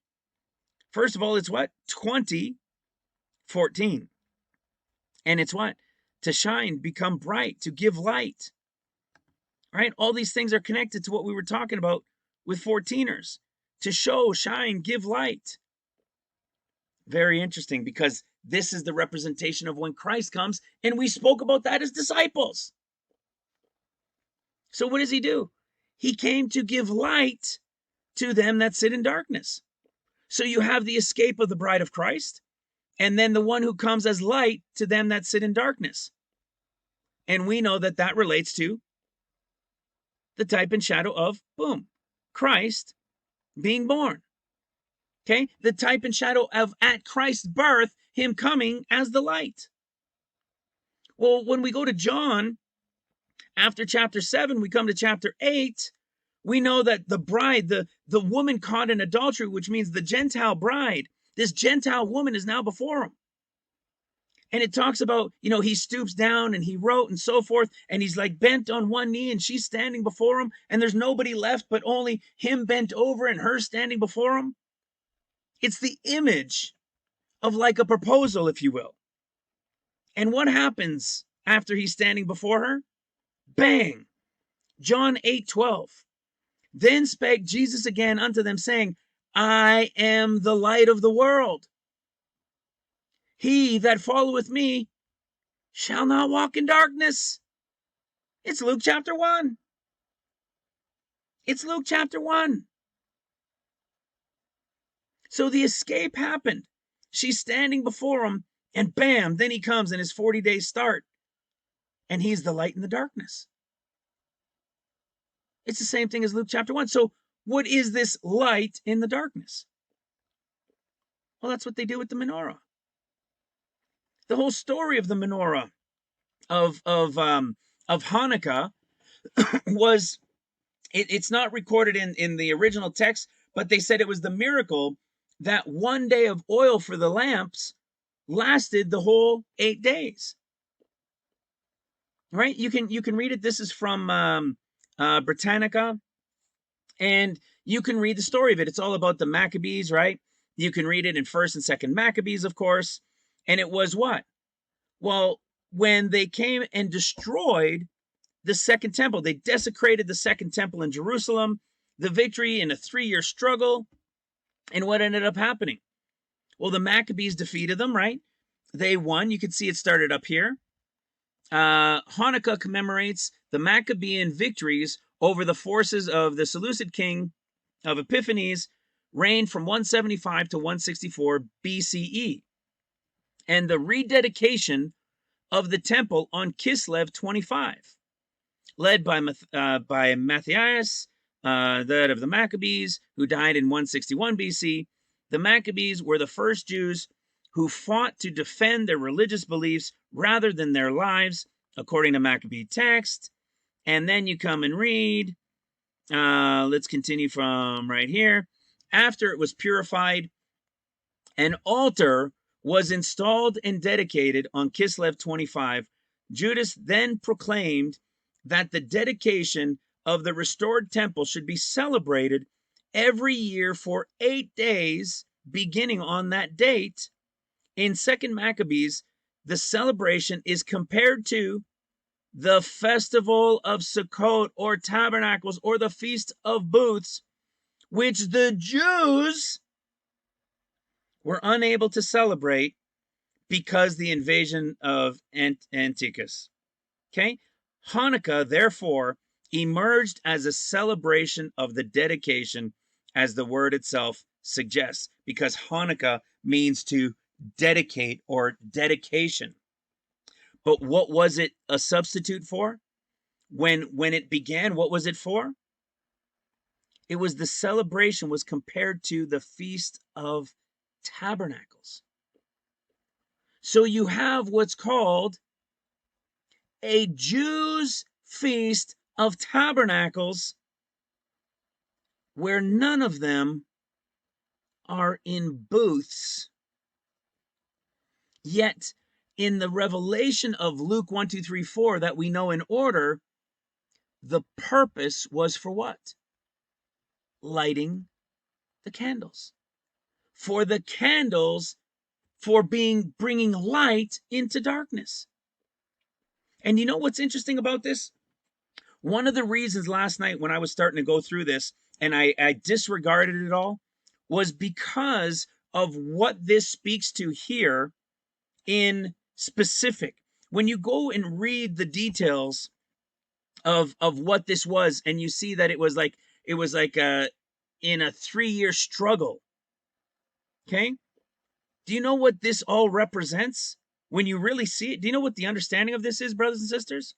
First of all, it's what? 20:14. And it's what? To shine, become bright, to give light. Right? All these things are connected to what we were talking about with 14ers. To show, shine, give light. Very interesting, because this is the representation of when Christ comes, and we spoke about that as disciples. So what does he do? He came to give light to them that sit in darkness. So you have the escape of the bride of Christ, and then the one who comes as light to them that sit in darkness. And we know that that relates to the type and shadow of, boom, Christ being born. Okay, the type and shadow of at Christ's birth, him coming as the light. Well, when we go to John, after chapter 7, we come to chapter 8, we know that the bride, the woman caught in adultery, which means the Gentile bride, this Gentile woman is now before him. And it talks about, you know, he stoops down and he wrote and so forth, and he's like bent on one knee and she's standing before him, and there's nobody left but only him bent over and her standing before him. It's the image of like a proposal, if you will. And what happens after he's standing before her? Bang! John 8:12. Then spake Jesus again unto them, saying, I am the light of the world. He that followeth me shall not walk in darkness. It's Luke chapter 1. It's Luke chapter 1. So the escape happened. She's standing before him, and bam, then he comes and his 40 days start. And he's the light in the darkness. It's the same thing as Luke chapter 1. So what is this light in the darkness? Well, that's what they do with the menorah. The whole story of the menorah, of of Hanukkah was, it's not recorded in the original text, but they said it was the miracle that one day of oil for the lamps lasted the whole 8 days. Right? You can read it. This is from Britannica, and you can read the story of it. It's all about the Maccabees, right? You can read it in 1st and 2nd Maccabees, of course. And it was what? Well, when they came and destroyed the second temple, they desecrated the second temple in Jerusalem, the victory in a 3-year struggle. And what ended up happening? Well, the Maccabees defeated them, right? They won. You can see it started up here. Hanukkah commemorates the Maccabean victories over the forces of the Seleucid king of Epiphanes, reigned from 175 to 164 BCE, and the rededication of the temple on Kislev 25, led by Matthias, that of the Maccabees, who died in 161 BC. The Maccabees were the first Jews who fought to defend their religious beliefs rather than their lives, according to Maccabee text. And then you come and read, let's continue from right here. After it was purified, an altar was installed and dedicated on Kislev 25. Judas then proclaimed that the dedication of the restored temple should be celebrated every year for 8 days, beginning on that date. In 2nd Maccabees, the celebration is compared to the festival of Sukkot, or tabernacles, or the Feast of Booths, which the Jews were unable to celebrate because the invasion of Antiochus. Okay, Hanukkah therefore emerged as a celebration of the dedication, as the word itself suggests, because Hanukkah means to dedicate or dedication. But what was it a substitute for? When it began, what was it for? It was the celebration was compared to the Feast of Tabernacles. So you have what's called a Jew's Feast of Tabernacles, where none of them are in booths. Yet in the revelation of Luke 1, 2, 3, 4 that we know in order, the purpose was for what? Lighting the candles. For the candles, for bringing light into darkness. And you know what's interesting about this? One of the reasons last night when I was starting to go through this and I disregarded it all was because of what this speaks to here in specific. When you go and read the details of what this was, and you see that it was like in a 3-year struggle. Okay, do you know what this all represents when you really see it? Do you know what the understanding of this is, brothers and sisters?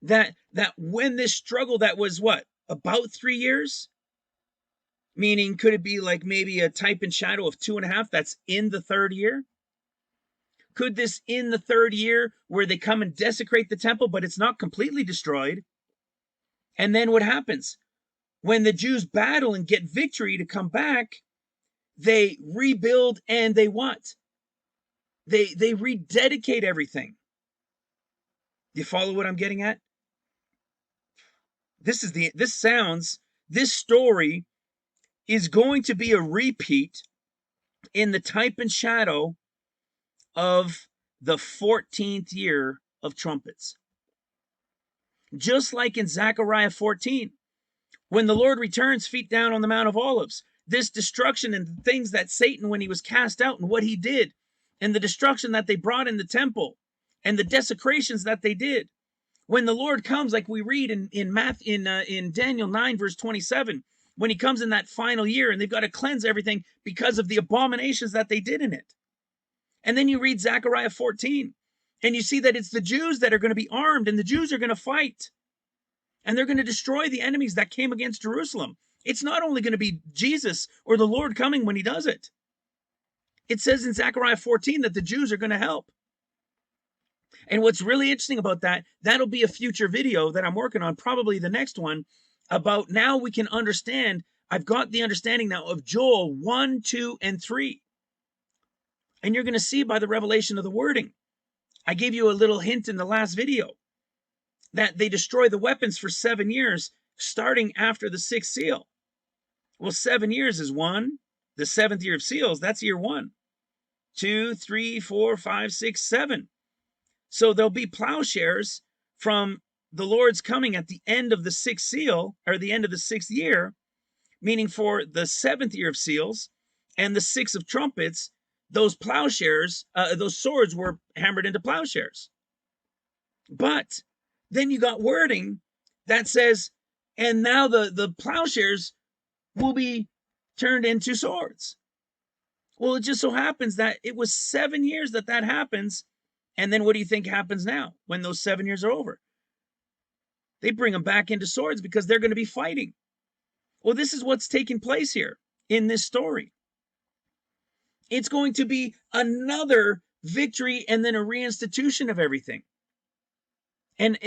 That when this struggle that was what, about 3 years, meaning could it be like maybe a type and shadow of 2.5 that's in the 3rd year? Could this in the 3rd year where they come and desecrate the temple, but it's not completely destroyed? And then what happens? When the Jews battle and get victory to come back, they rebuild and they what? They rededicate everything. Do you follow what I'm getting at? This story is going to be a repeat in the type and shadow of the 14th year of trumpets. Just like in Zechariah 14, when the Lord returns feet down on the Mount of Olives, this destruction and things that Satan, when he was cast out, and what he did, and the destruction that they brought in the temple, and the desecrations that they did. When the Lord comes, like we read in Daniel 9 verse 27, when he comes in that final year, and they've got to cleanse everything because of the abominations that they did in it. And then you read Zechariah 14, and you see that it's the Jews that are going to be armed, and the Jews are going to fight, and they're going to destroy the enemies that came against Jerusalem. It's not only going to be Jesus or the Lord coming when he does it. It says in Zechariah 14 that the Jews are going to help. And what's really interesting about that, that'll be a future video that I'm working on, probably the next one, about now we can understand. I've got the understanding now of Joel 1, 2, and 3. And you're going to see by the revelation of the wording. I gave you a little hint in the last video that they destroy the weapons for 7 years, starting after the 6th seal. Well, 7 years is one. The 7th year of seals, that's year 1. 2, 3, 4, 5, 6, 7. So there'll be plowshares from the Lord's coming at the end of the 6th seal, or the end of the 6th year, meaning for the 7th year of seals and the 6th of trumpets. Those plowshares, those swords were hammered into plowshares. But then you got wording that says, and now the plowshares will be turned into swords. Well, it just so happens that it was 7 years that happens. And then what do you think happens now when those 7 years are over? They bring them back into swords because they're going to be fighting. Well, this is what's taking place here in this story. It's going to be another victory and then a reinstitution of everything. And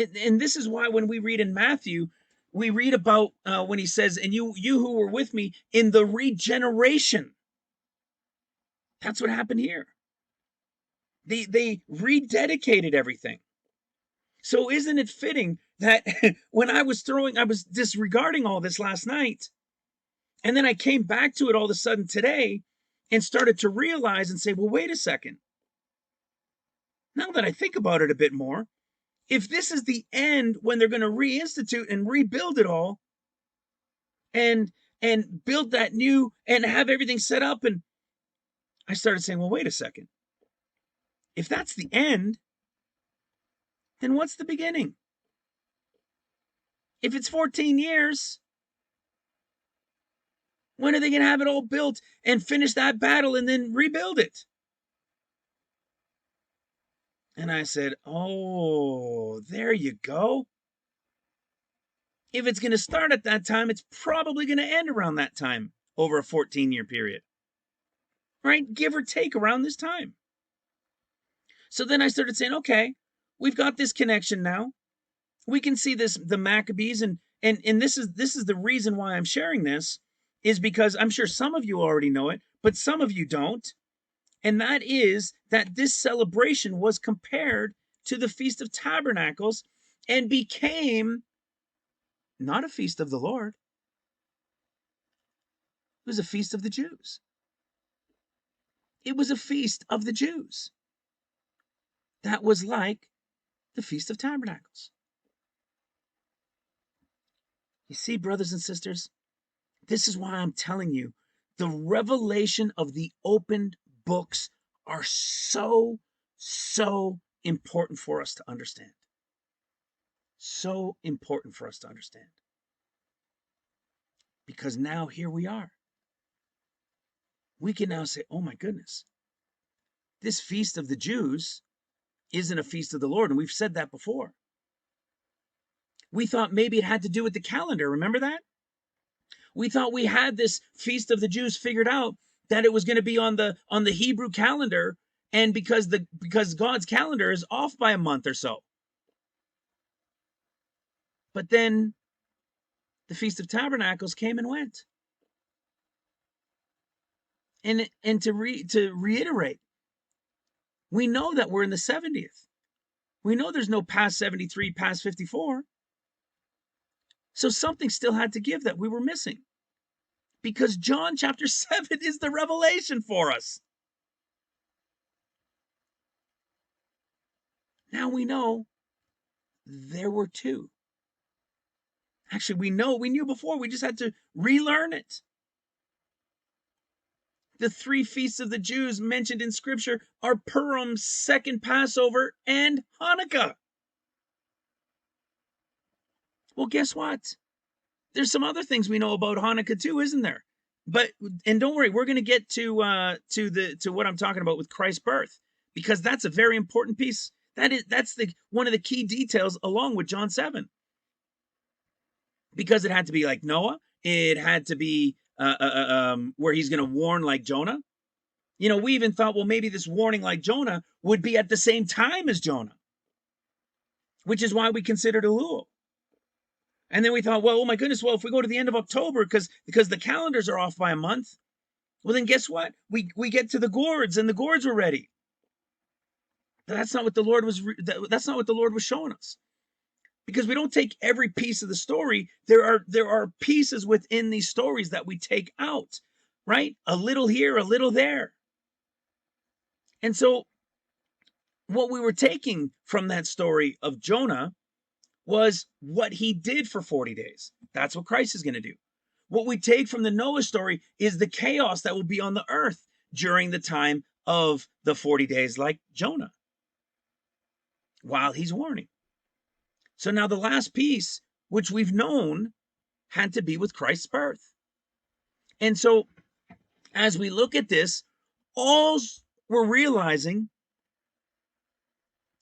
this is why when we read in Matthew, we read about when he says, and you who were with me in the regeneration. That's what happened here. They rededicated everything. So isn't it fitting that when I was disregarding all this last night, and then I came back to it all of a sudden today and started to realize and say, well, wait a second. Now that I think about it a bit more, if this is the end when they're going to reinstitute and rebuild it all and build that new and have everything set up, and I started saying, well, wait a second. If that's the end, then what's the beginning? If it's 14 years, when are they going to have it all built and finish that battle and then rebuild it? And I said, oh, there you go. If it's going to start at that time, it's probably going to end around that time over a 14-year period. Right? Give or take around this time. So then I started saying, okay, we've got this connection now. We can see this, the Maccabees, and this is the reason why I'm sharing this, is because I'm sure some of you already know it, but some of you don't. And that is that this celebration was compared to the Feast of Tabernacles and became not a feast of the Lord. It was a feast of the Jews. It was a feast of the Jews. That was like the Feast of Tabernacles. You see, brothers and sisters, this is why I'm telling you, the revelation of the opened books are so important for us to understand. So important for us to understand. Because now here we are. We can now say, oh my goodness, this feast of the Jews isn't a feast of the Lord. And we've said that before. We thought maybe it had to do with the calendar. Remember that? We thought we had this feast of the Jews figured out, that it was going to be on the Hebrew calendar, and because God's calendar is off by a month or so. But then the Feast of Tabernacles came and went. And to reiterate, we know that we're in the 70th. We know there's no past 73, past 54. So something still had to give that we were missing. Because John chapter 7 is the revelation for us. Now we know there were two. Actually, we knew before, we just had to relearn it. The three feasts of the Jews mentioned in Scripture are Purim, second Passover, and Hanukkah. Well, guess what? There's some other things we know about Hanukkah too, isn't there? And don't worry, we're going to get to what I'm talking about with Christ's birth, because that's a very important piece. That's one of the key details along with John 7. Because it had to be like Noah, it had to be where he's going to warn like Jonah. You know, we even thought, well, maybe this warning like Jonah would be at the same time as Jonah. which is why we considered Elul. And then we thought, well, oh my goodness, well, if we go to the end of October because the calendars are off by a month, well, then guess what? We get to the gourds and the gourds were ready. That's not what the Lord was. That's not what the Lord was showing us, because we don't take every piece of the story. There are pieces within these stories that we take out, right? A little here, a little there. And so what we were taking from that story of Jonah was what he did for 40 days. That's what Christ is going to do. What we take from the Noah story is the chaos that will be on the earth during the time of the 40 days, like Jonah, while he's warning. So now the last piece, which we've known, had to be with Christ's birth. And so as we look at this, all we're realizing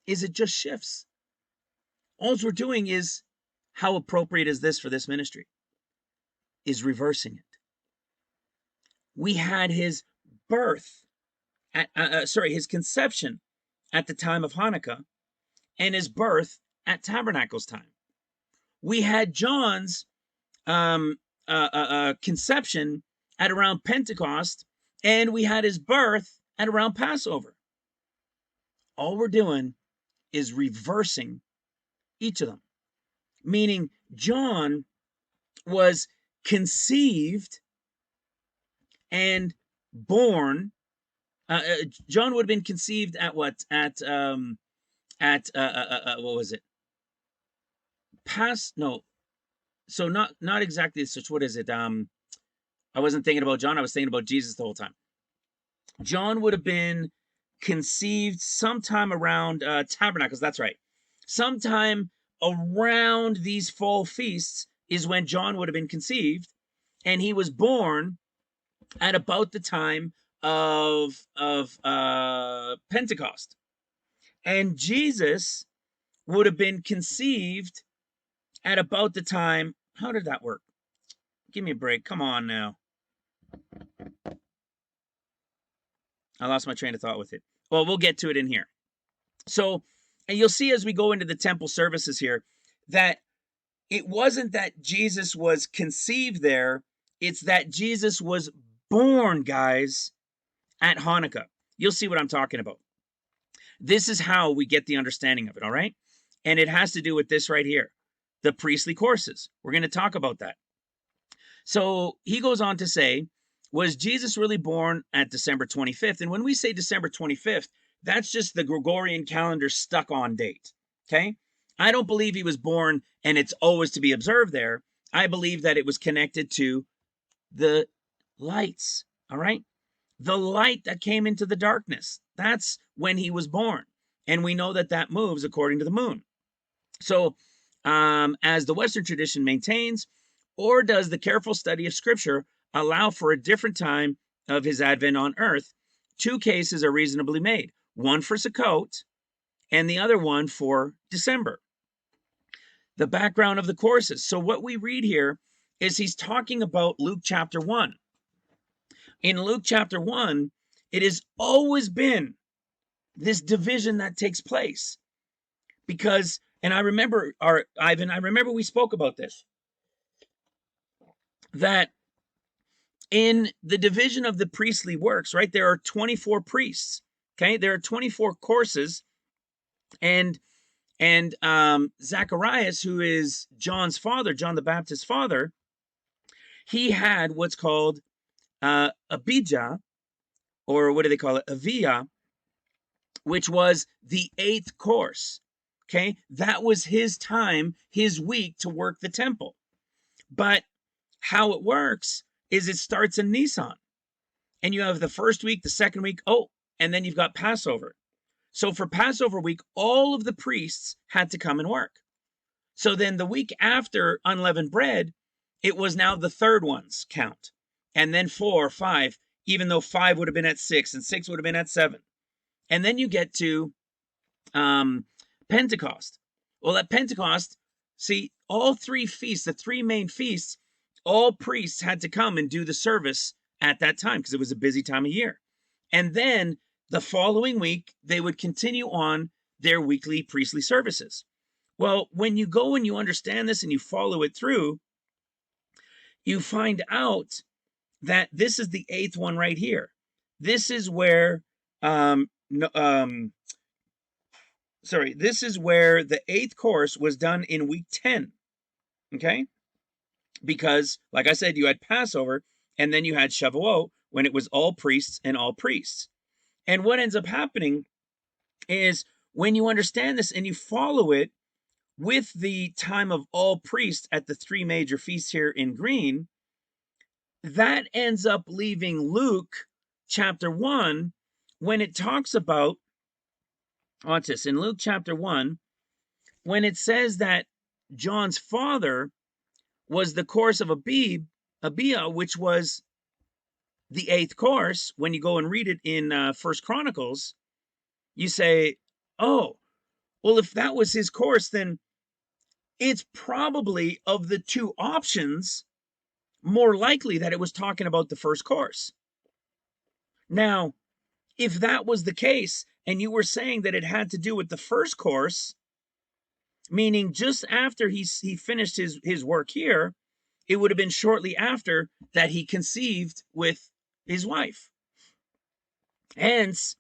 is it just shifts. All we're doing is, how appropriate is this for this ministry? Is reversing it. We had his birth at his conception at the time of Hanukkah, and his birth at Tabernacles time. We had John's conception at around Pentecost, and we had his birth at around Passover. All we're doing is reversing each of them, meaning John was conceived and born. John would have been conceived at what? What was it? So not exactly such. What is it? I wasn't thinking about John. I was thinking about Jesus the whole time. John would have been conceived sometime around Tabernacles. That's right. Sometime around these fall feasts is when John would have been conceived, and he was born at about the time of Pentecost. And Jesus would have been conceived at about the time. How did that work? Give me a break. Come on now. I lost my train of thought with it. Well, we'll get to it in here. So, and you'll see as we go into the temple services here that it wasn't that Jesus was conceived there. It's that Jesus was born, guys, at Hanukkah. You'll see what I'm talking about. This is how we get the understanding of it, all right? And it has to do with this right here, the priestly courses. We're going to talk about that. So he goes on to say, was Jesus really born at December 25th? And when we say December 25th, that's just the Gregorian calendar stuck on date, okay? I don't believe he was born and it's always to be observed there. I believe that it was connected to the lights, all right? The light that came into the darkness, that's when he was born. And we know that that moves according to the moon. So as the Western tradition maintains, or does the careful study of Scripture allow for a different time of his advent on earth? Two cases are reasonably made, one for Sukkot and the other one for December. The background of the courses. So what we read here is he's talking about Luke chapter 1. In Luke chapter 1, it has always been this division that takes place. Because, and I remember, Ivan, I remember we spoke about this, that in the division of the priestly works, right, there are 24 priests, okay? There are 24 courses, and Zacharias, who is John's father, John the Baptist's father, he had what's called Abijah, or what do they call it? Aviyah, which was the 8th course, okay? That was his time, his week to work the temple. But how it works is it starts in Nisan, and you have the first week, the second week, and then you've got Passover. So for Passover week, all of the priests had to come and work. So then the week after unleavened bread, it was now the third one's count, and then 4, 5, even though 5 would have been at 6 and 6 would have been at 7. And then you get to Pentecost. Well, at Pentecost, see, all 3 feasts, the 3 main feasts, all priests had to come and do the service at that time because it was a busy time of year. And then the following week, they would continue on their weekly priestly services. Well, when you go and you understand this and you follow it through, you find out that this is the 8th one right here. This is where no, this is where the 8th course was done in week 10. Okay? Because like I said, you had Passover and then you had Shavuot when it was all priests and all priests. And what ends up happening is when you understand this and you follow it with the time of all priests at the 3 major feasts here in green, that ends up leaving Luke chapter 1 when it talks about, watch this, in Luke chapter 1, when it says that John's father was the course of Abiah, which was the 8th course. When you go and read it in First Chronicles, you say, oh, well, if that was his course, then it's probably, of the 2 options, more likely that it was talking about the first course. Now, if that was the case, and you were saying that it had to do with the first course, meaning just after he finished his work here, it would have been shortly after that he conceived with his wife. Hence,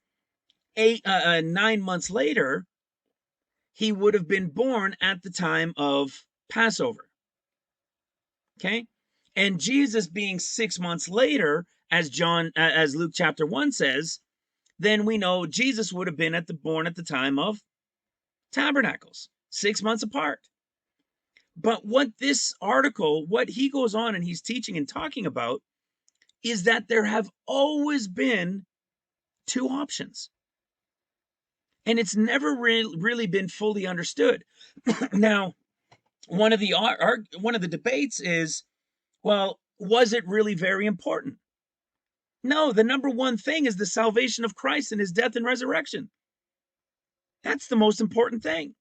9 months later, he would have been born at the time of Passover. Okay? And Jesus being 6 months later, as Luke chapter 1 says, then we know Jesus would have been born at the time of Tabernacles, 6 months apart. But what this article, what he goes on and he's teaching and talking about, is that there have always been 2 options. And it's never really been fully understood. Now, one of the debates is, well, was it really very important? No, the number one thing is the salvation of Christ and his death and resurrection. That's the most important thing.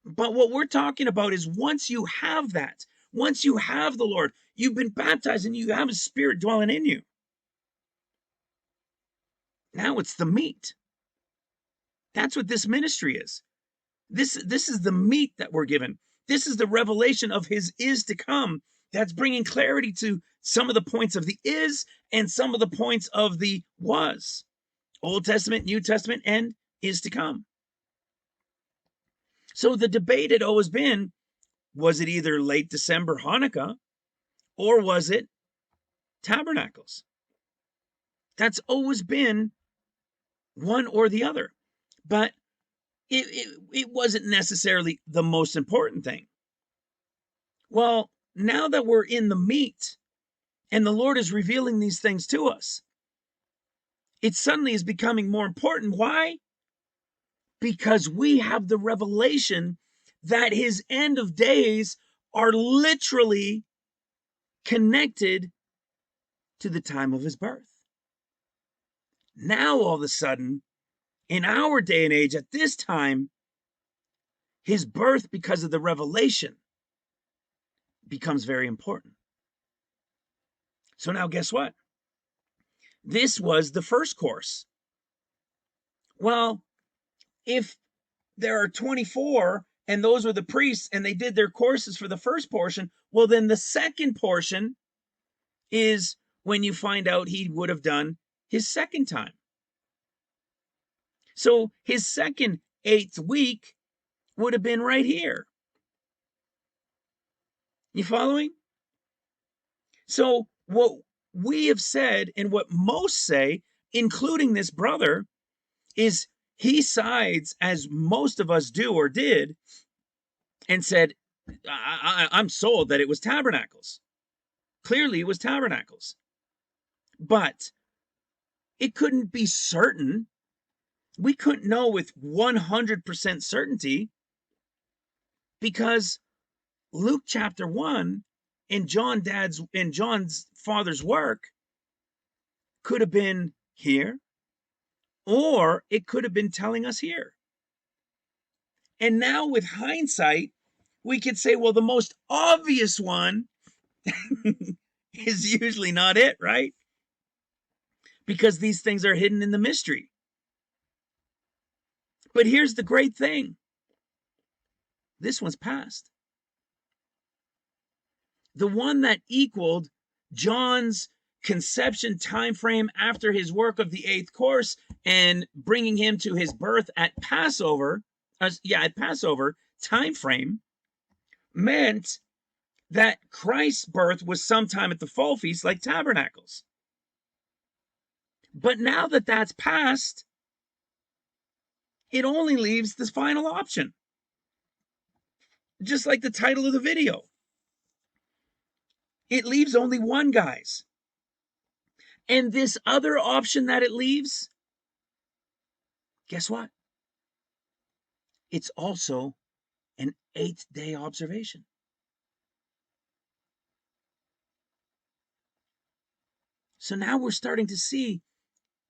But what we're talking about is once you have that, once you have the Lord, you've been baptized and you have his spirit dwelling in you. Now it's the meat. That's what this ministry is. This is the meat that we're given. This is the revelation of his is to come that's bringing clarity to some of the points of the is and some of the points of the was. Old Testament, New Testament, and is to come. So the debate had always been, was it either late December Hanukkah or was it Tabernacles? That's always been one or the other. But it wasn't necessarily the most important thing. Well, now that we're in the meat and the Lord is revealing these things to us, it suddenly is becoming more important. Why? Because we have the revelation that his end of days are literally connected to the time of his birth. Now, all of a sudden, in our day and age, at this time, his birth, because of the revelation, becomes very important. So now, guess what? This was the first course. Well, if there are 24 and those were the priests and they did their courses for the first portion, well, then the second portion is when you find out he would have done his second time. So his second 8th week would have been right here. You following? So what we have said and what most say, including this brother, is he sides, as most of us do or did, and said, I'm sold that it was Tabernacles. Clearly it was Tabernacles. But it couldn't be certain. We couldn't know with 100% certainty, because Luke chapter 1 in John's father's work could have been here, or it could have been telling us here. And now with hindsight, we could say, well, the most obvious one is usually not it, right? Because these things are hidden in the mystery. But here's the great thing. This one's past. The one that equaled John's conception time frame after his work of the 8th course and bringing him to his birth at Passover, at Passover time frame, meant that Christ's birth was sometime at the fall feast, like Tabernacles. But now that that's passed, it only leaves this final option. Just like the title of the video. It leaves only one, guys. And this other option that it leaves, guess what? It's also an 8th-day observation. So now we're starting to see,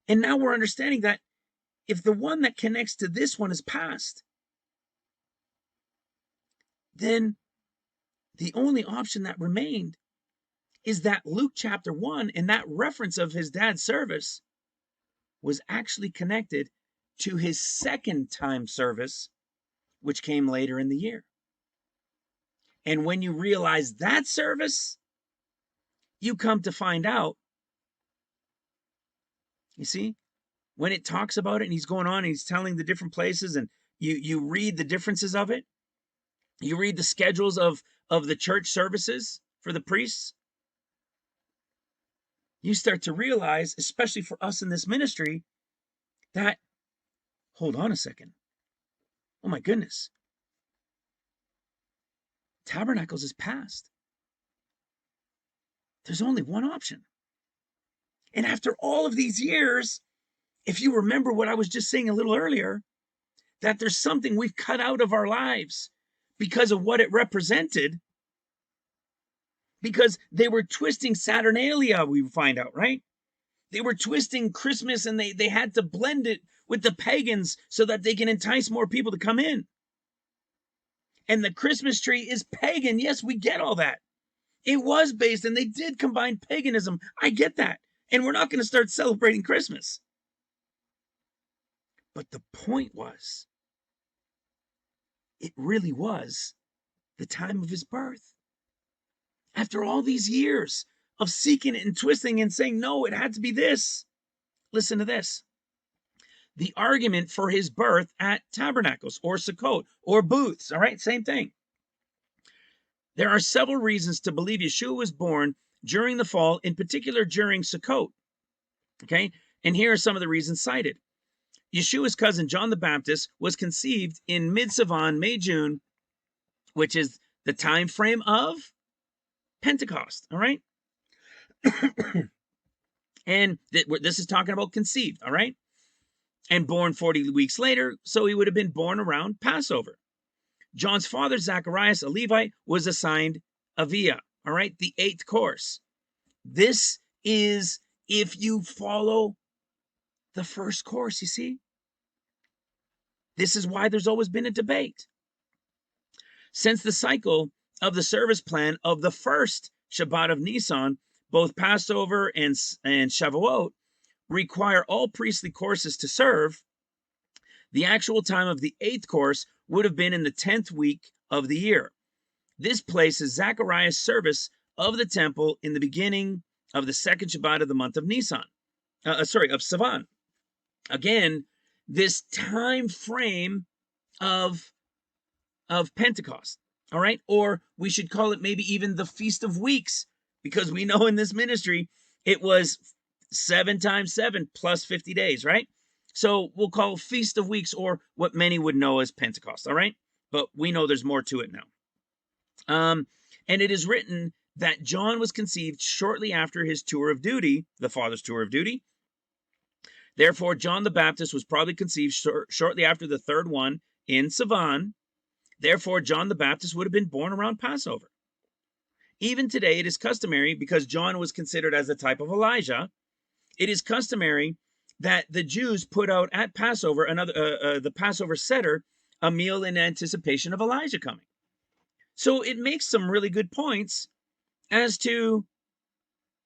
and now we're understanding that if the one that connects to this one is past, then the only option that remained is that Luke chapter 1 and that reference of his dad's service was actually connected to his second time service, which came later in the year. And when you realize that service, you come to find out, you see, when it talks about it and he's going on and he's telling the different places and you read the differences of it, you read the schedules of the church services for the priests, you start to realize, especially for us in this ministry, that, hold on a second. Oh my goodness. Tabernacles is past. There's only one option. And after all of these years, if you remember what I was just saying a little earlier, that there's something we've cut out of our lives because of what it represented, because they were twisting Saturnalia, we find out, right? They were twisting Christmas and they had to blend it with the pagans so that they can entice more people to come in. And the Christmas tree is pagan. Yes, we get all that. It was based, and they did combine paganism. I get that. And we're not going to start celebrating Christmas. But the point was, it really was the time of his birth. After all these years of seeking it and twisting and saying, no, it had to be this. Listen to this. The argument for his birth at Tabernacles or Sukkot or booths, all right, same thing. There are several reasons to believe Yeshua was born during the fall, in particular during Sukkot. Okay, and here are some of the reasons cited. Yeshua's cousin John the Baptist was conceived in mid-Sivan, May-June, which is the time frame of Pentecost, all right? And this is talking about conceived, all right? And born 40 weeks later, so he would have been born around Passover. John's father, Zacharias, a Levite, was assigned Avia, all right? The 8th course. This is if you follow the first course, you see? This is why there's always been a debate. Since the cycle of the service plan of the first Shabbat of Nisan, both Passover and Shavuot require all priestly courses to serve, the actual time of the 8th course would have been in the 10th week of the year. This places Zacharias' service of the temple in the beginning of the second Shabbat of the month of Nisan. Of Sivan. Again, this time frame of Pentecost, all right? Or we should call it maybe even the Feast of Weeks, because we know in this ministry it was 7 times 7 plus 50 days, right? So we'll call Feast of Weeks, or what many would know as Pentecost, all right? But we know there's more to it now. And it is written that John was conceived shortly after his tour of duty, the father's tour of duty. Therefore, John the Baptist was probably conceived shortly after the 3rd one in Sivan. Therefore, John the Baptist would have been born around Passover. Even today, it is customary, because John was considered as a type of Elijah, it is customary that the Jews put out at Passover the Passover Seder, a meal in anticipation of Elijah coming. So it makes some really good points as to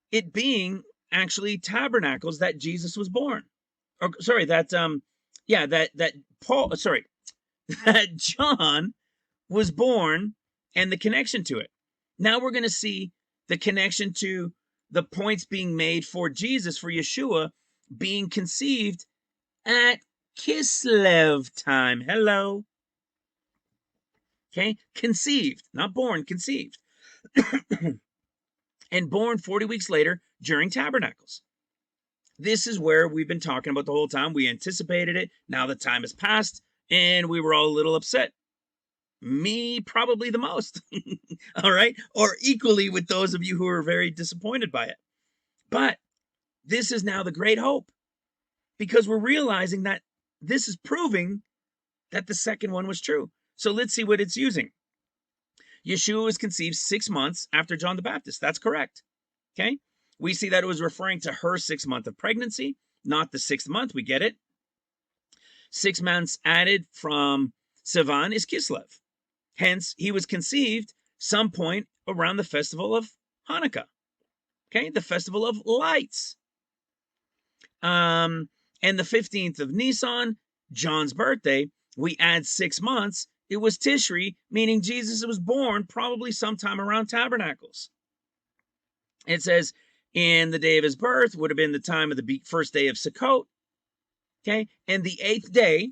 it being actually Tabernacles that Jesus was born. Or sorry, that John was born and the connection to it. Now we're going to see the connection to the points being made for Jesus, for Yeshua, being conceived at Kislev time. Hello. Okay, conceived, not born, conceived. And born 40 weeks later during Tabernacles. This is where we've been talking about the whole time. We anticipated it. Now the time has passed and we were all a little upset. Me, probably the most. All right. Or equally with those of you who are very disappointed by it. But this is now the great hope, because we're realizing that this is proving that the second one was true. So let's see what it's using. Yeshua was conceived 6 months after John the Baptist. That's correct. Okay. We see that it was referring to her 6th month of pregnancy, not the 6th month. We get it. 6 months added from Sivan is Kislev. Hence, he was conceived some point around the festival of Hanukkah. Okay, the festival of lights. And the 15th of Nisan, John's birthday, we add 6 months. It was Tishri, meaning Jesus was born probably sometime around Tabernacles. It says, in the day of his birth would have been the time of the first day of Sukkot. Okay, and the 8th day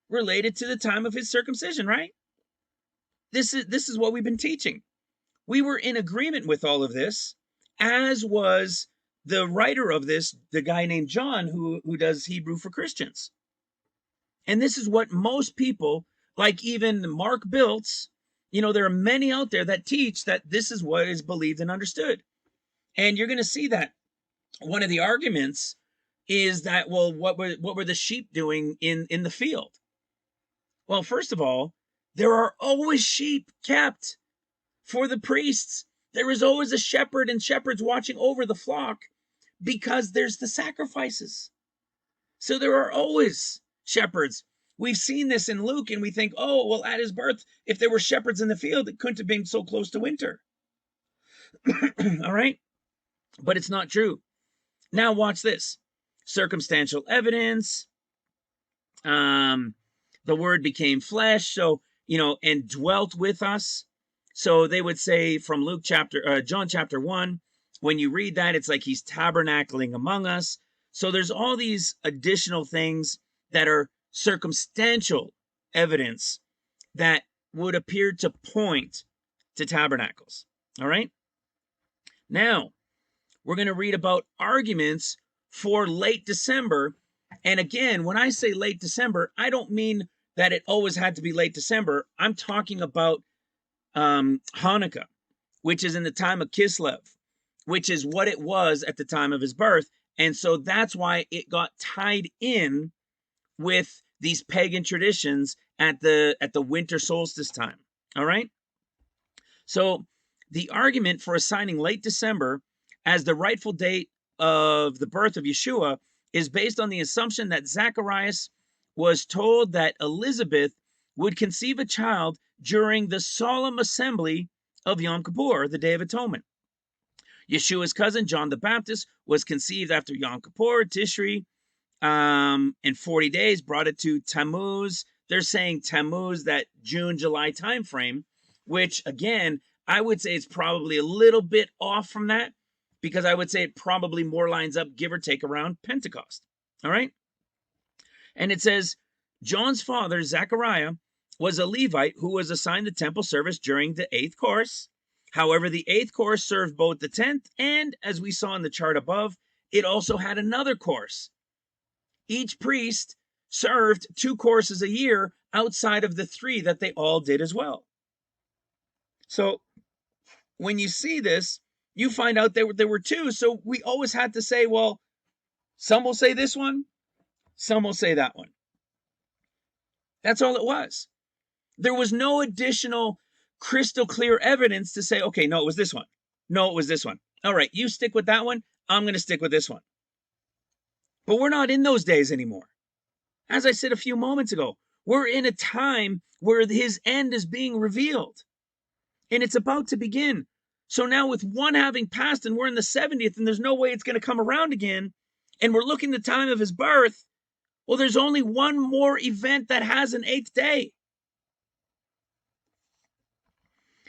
related to the time of his circumcision, right? This is what we've been teaching. We were in agreement with all of this, as was the writer of this, the guy named John, who does Hebrew for Christians. And this is what most people, like even Mark Biltz, you know, there are many out there that teach that this is what is believed and understood. And you're going to see that one of the arguments is that, well, what were the sheep doing in the field? Well, first of all, there are always sheep kept for the priests. There is always a shepherd and shepherds watching over the flock because there's the sacrifices. So there are always shepherds. We've seen this in Luke and we think, oh, well, at his birth, if there were shepherds in the field, it couldn't have been so close to winter. All right. But it's not true. Now watch this. Circumstantial evidence. The word became flesh, so, you know, and dwelt with us. So they would say from John chapter 1, when you read that, it's like he's tabernacling among us. So there's all these additional things that are circumstantial evidence that would appear to point to tabernacles. All right. Now, we're going to read about arguments for late December. And again, when I say late December, I don't mean that it always had to be late December. I'm talking about Hanukkah, which is in the time of Kislev, which is what it was at the time of his birth. And so that's why it got tied in with these pagan traditions at the winter solstice time. All right. So the argument for assigning late December as the rightful date of the birth of Yeshua is based on the assumption that Zacharias was told that Elizabeth would conceive a child during the solemn assembly of Yom Kippur, the Day of Atonement. Yeshua's cousin, John the Baptist, was conceived after Yom Kippur, Tishri, in 40 days, brought it to Tammuz. They're saying Tammuz, that June, July time frame, which again, I would say it's probably a little bit off from that, because I would say it probably more lines up, give or take, around Pentecost. All right. And it says, John's father, Zechariah, was a Levite who was assigned the temple service during the 8th course. However, the 8th course served both the 10th and, as we saw in the chart above, it also had another course. Each priest served 2 courses a year outside of the 3 that they all did as well. So when you see this, you find out there were 2. So we always had to say, well, some will say this one, some will say that one. That's all it was. There was no additional crystal clear evidence to say, okay, no, it was this one. No, it was this one. All right, you stick with that one. I'm going to stick with this one. But we're not in those days anymore. As I said a few moments ago, we're in a time where his end is being revealed. And it's about to begin. So now with one having passed and we're in the 70th and there's no way it's going to come around again, and we're looking at the time of his birth, well, there's only one more event that has an 8th day.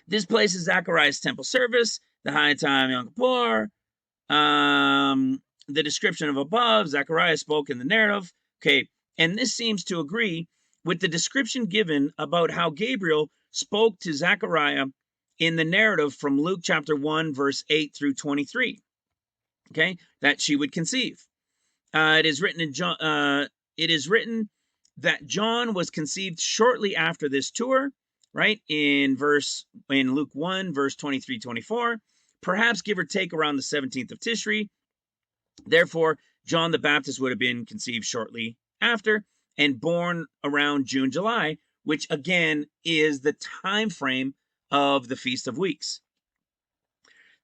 This places Zechariah's temple service, the high time Yom Kippur, the description of above, Zechariah spoke in the narrative. Okay, and this seems to agree with the description given about how Gabriel spoke to Zechariah in the narrative from Luke chapter 1, verse 8 through 23. Okay, that she would conceive. It is written in John. It is written that John was conceived shortly after this tour, right? In Luke 1, verse 23, 24, perhaps give or take around the 17th of Tishri. Therefore, John the Baptist would have been conceived shortly after and born around June, July, which again is the time frame of the Feast of Weeks.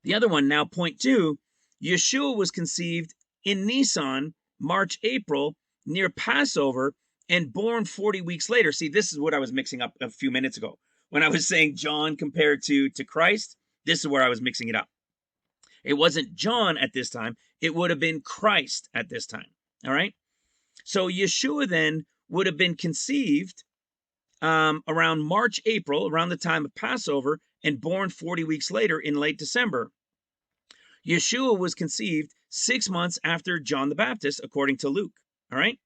The other one, now point 2, Yeshua was conceived in Nisan, March, April, near Passover, and born 40 weeks later. See, this is what I was mixing up a few minutes ago. When I was saying John compared to Christ, this is where I was mixing it up. It wasn't John at this time. It would have been Christ at this time. All right. So Yeshua then would have been conceived around March, April, around the time of Passover, and born 40 weeks later in late December. Yeshua was conceived 6 months after John the Baptist, according to Luke. All right.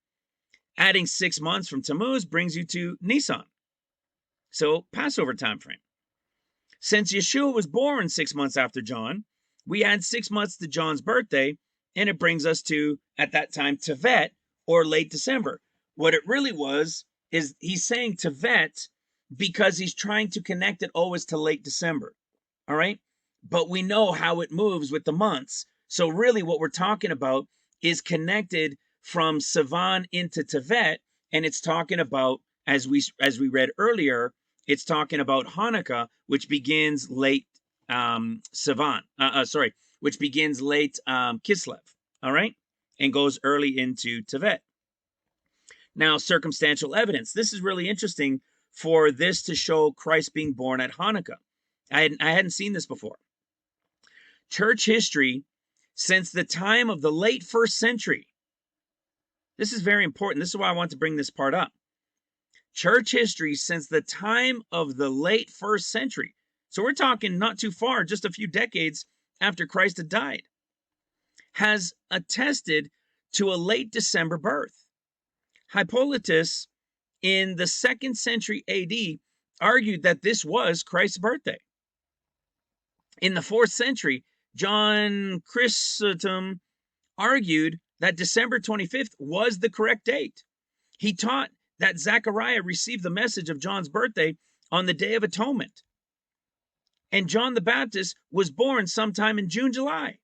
Adding 6 months from Tammuz brings you to Nisan. So Passover time frame. Since Yeshua was born 6 months after John, we add 6 months to John's birthday, and it brings us to, at that time, Tevet, or late December. What it really was is he's saying Tevet because he's trying to connect it always to late December. All right. But we know how it moves with the months. So really what we're talking about is connected from Sivan into Tevet, and it's talking about, as we read earlier, it's talking about Hanukkah, which begins late Sivan, which begins late Kislev, all right, and goes early into Tevet. Now, circumstantial evidence. This is really interesting for this to show Christ being born at Hanukkah. I hadn't seen this before. Church history since the time of the late 1st century. This is very important. This is why I want to bring this part up. Church history since the time of the late 1st century. So we're talking not too far, just a few decades after Christ had died, has attested to a late December birth. Hippolytus in the 2nd century AD argued that this was Christ's birthday. In the 4th century, John Chrysostom argued that December 25th was the correct date. He taught that Zechariah received the message of John's birthday on the Day of Atonement. And John the Baptist was born sometime in June, July.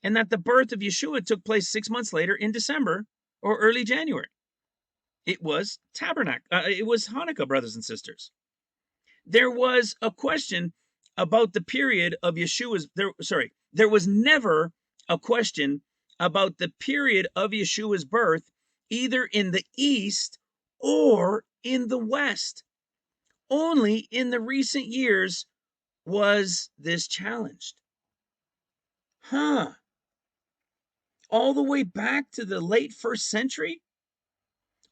And that the birth of Yeshua took place 6 months later in December or early January. It was it was Hanukkah, brothers and sisters. There was a question about the period of Yeshua's, there was never a question about the period of Yeshua's birth, either in the East or in the West. Only in the recent years was this challenged. All the way back to the late 1st century?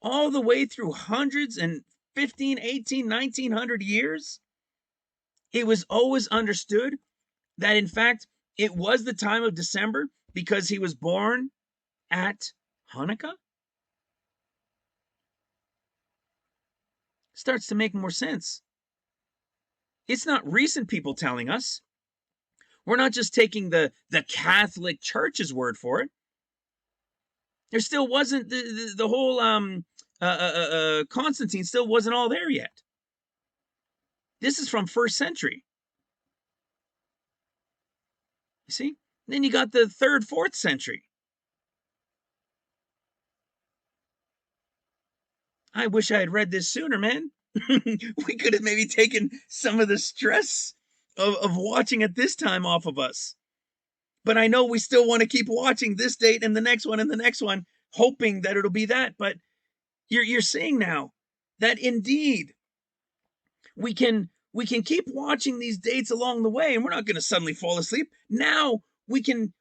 All the way through hundreds and 15, 18, 1900 years? It was always understood that, in fact, it was the time of December because he was born at Hanukkah? Starts to make more sense. It's not recent people telling us. We're not just taking the Catholic Church's word for it. There still wasn't the whole Constantine still wasn't all there yet. This is from 1st century. You see? Then you got the 3rd, 4th century. I wish I had read this sooner, man. We could have maybe taken some of the stress of watching at this time off of us. But I know we still want to keep watching this date and the next one and the next one, hoping that it'll be that. But you're seeing now that indeed we can keep watching these dates along the way, and we're not going to suddenly fall asleep. Now we can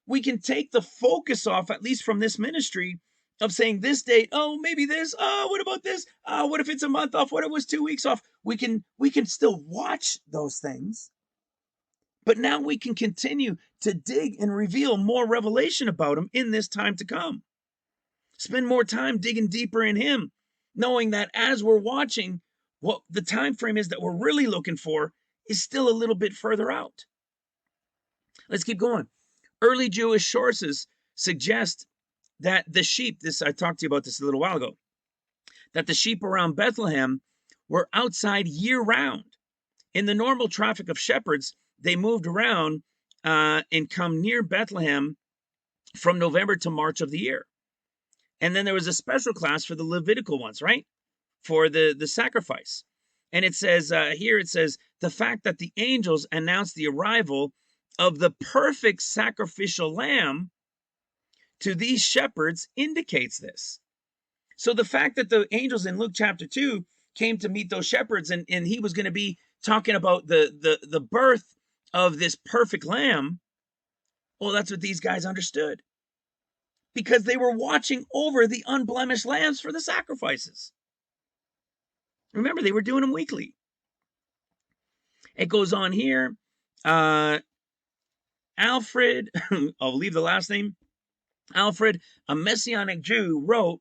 take the focus off, at least from this ministry, of saying this date, oh, maybe this, oh, what about this? Oh, what if it's a month off? What if it was 2 weeks off? We can still watch those things, but now we can continue to dig and reveal more revelation about him in this time to come. Spend more time digging deeper in him, knowing that as we're watching, what the time frame is that we're really looking for is still a little bit further out. Let's keep going. Early Jewish sources suggest that the sheep, this I talked to you about this a little while ago, that the sheep around Bethlehem were outside year-round. In the normal traffic of shepherds, they moved around and come near Bethlehem from November to March of the year. And then there was a special class for the Levitical ones, right? For the sacrifice. And it says here, it says, the fact that the angels announced the arrival of the perfect sacrificial lamb to these shepherds indicates this. So the fact that the angels in Luke chapter 2 came to meet those shepherds, and he was going to be talking about the birth of this perfect lamb, well, that's what these guys understood, because they were watching over the unblemished lambs for the sacrifices. Remember, they were doing them weekly. It goes on here. Alfred, I'll leave the last name. Alfred, a Messianic Jew, wrote,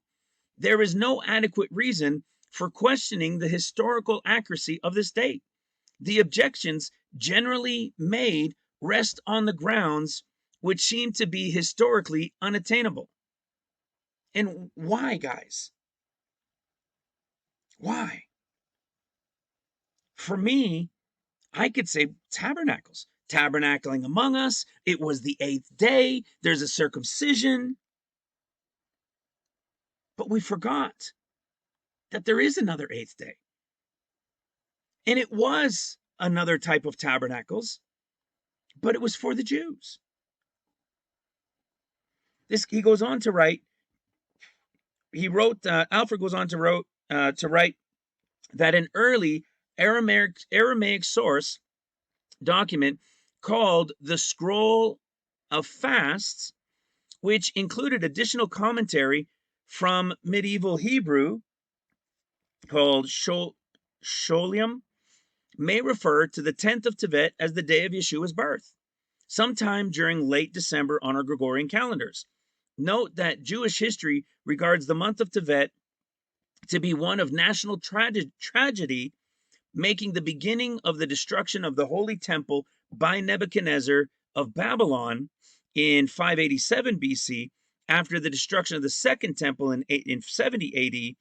there is no adequate reason for questioning the historical accuracy of this date. The objections generally made rest on the grounds which seem to be historically unattainable. And why, guys? Why? For me, I could say tabernacles. Tabernacling among us. It was the 8th day. There's a circumcision. But we forgot that there is another 8th day. And it was another type of tabernacles, but it was for the Jews. He goes on to write, Alfred goes on to write that an early Aramaic source document called the Scroll of Fasts, which included additional commentary from medieval Hebrew called Sholium, may refer to the 10th of Tevet as the day of Yeshua's birth, sometime during late December on our Gregorian calendars. Note that Jewish history regards the month of Tevet to be one of national tragedy, making the beginning of the destruction of the Holy Temple by Nebuchadnezzar of Babylon in 587 BC. After the destruction of the Second Temple in 70 AD,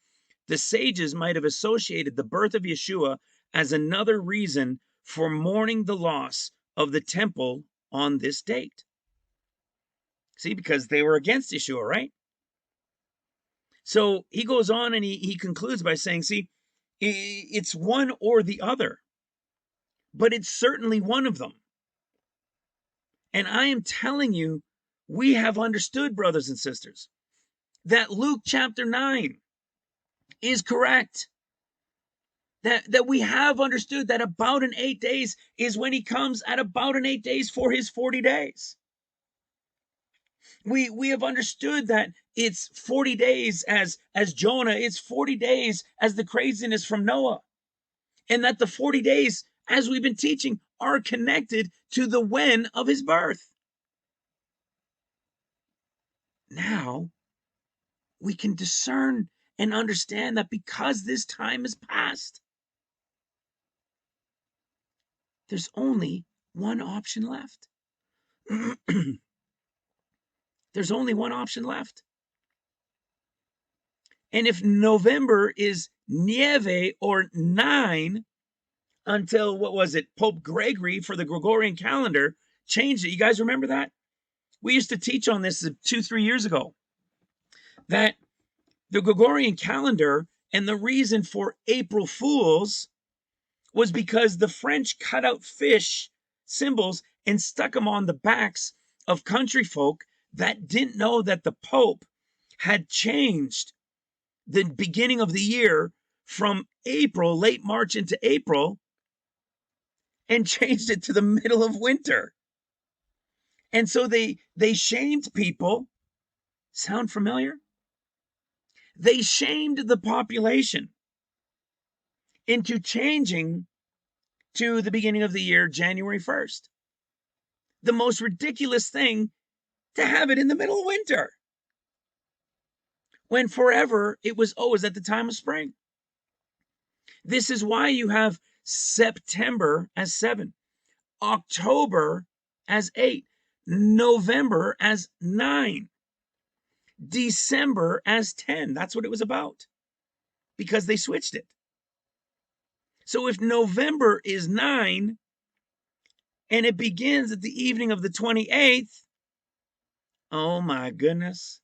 the sages might have associated the birth of Yeshua as another reason for mourning the loss of the temple on this date. See, because they were against Yeshua, right? So he goes on and he concludes by saying, see, it's one or the other, but it's certainly one of them. And I am telling you, we have understood, brothers and sisters, that Luke chapter 9 is correct. That we have understood that about in 8 days is when he comes, at about in 8 days for his 40 days. We have understood that it's 40 days as Jonah, it's 40 days as the craziness from Noah. And that the 40 days, as we've been teaching, are connected to the when of his birth. Now, we can discern and understand that because this time has passed, there's only one option left. There's only one option left. And if November is Nieve or 9 until, what was it, Pope Gregory for the Gregorian calendar changed it. You guys remember that? We used to teach on this 2-3 years ago, that the Gregorian calendar and the reason for April Fools was because the French cut out fish symbols and stuck them on the backs of country folk that didn't know that the Pope had changed the beginning of the year from April, late March into April, and changed it to the middle of winter. And so they shamed people. Sound familiar? They shamed the population into changing to the beginning of the year, January 1st. The most ridiculous thing to have it in the middle of winter. When forever it was always at the time of spring. This is why you have September as 7, October as 8, November as 9, December as 10. That's what it was about, because they switched it. So if November is 9 and it begins at the evening of the 28th, oh my goodness.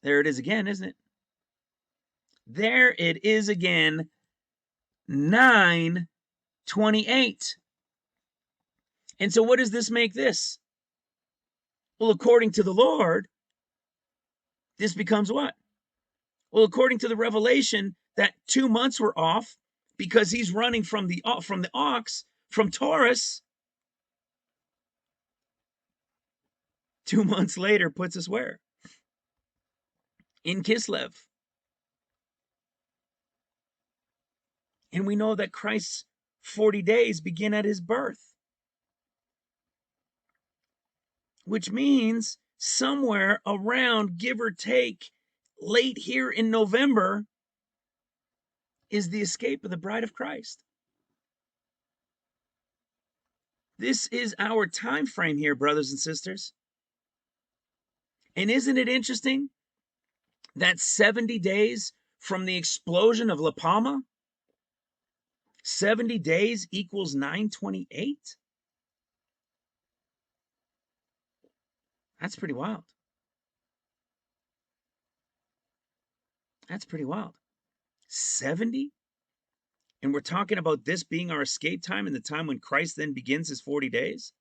There it is again, isn't it? There it is again, 9/28. And so what does this make this? Well, according to the Lord, this becomes what? Well, according to the revelation, that 2 months were off because he's running from the ox, from Taurus. 2 months later puts us where? In Kislev. And we know that Christ's 40 days begin at his birth, which means somewhere around, give or take, late here in November is the escape of the bride of Christ. This is our time frame here, brothers and sisters. And isn't it interesting that 70 days from the explosion of La Palma, 70 days equals 9/28? That's pretty wild. That's pretty wild. 70? And we're talking about this being our escape time and the time when Christ then begins his 40 days?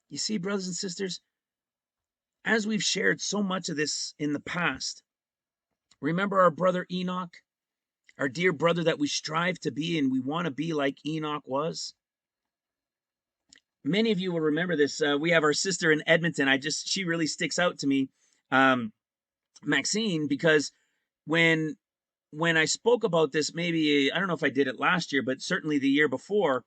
You see, brothers and sisters, as we've shared so much of this in the past, remember our brother Enoch, our dear brother that we strive to be and we want to be like Enoch was? Many of you will remember this. We have our sister in Edmonton. She really sticks out to me, Maxine, because when I spoke about this, maybe, I don't know if I did it last year, but certainly the year before,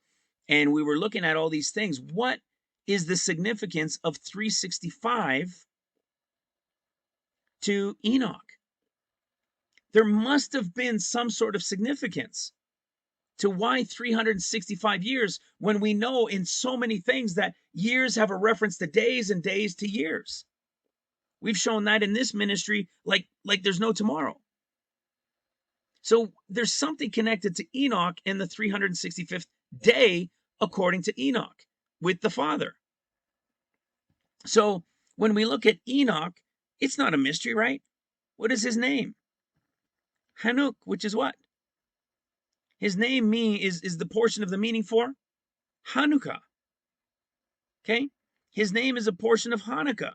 and we were looking at all these things, what is the significance of 365 to Enoch? There must have been some sort of significance to why 365 years, when we know in so many things that years have a reference to days and days to years. We've shown that in this ministry like there's no tomorrow. So there's something connected to Enoch and the 365th day according to Enoch with the Father. So when we look at Enoch, it's not a mystery, right? What is his name? Hanuk, which is what? His name is the portion of the meaning for Hanukkah. Okay? His name is a portion of Hanukkah.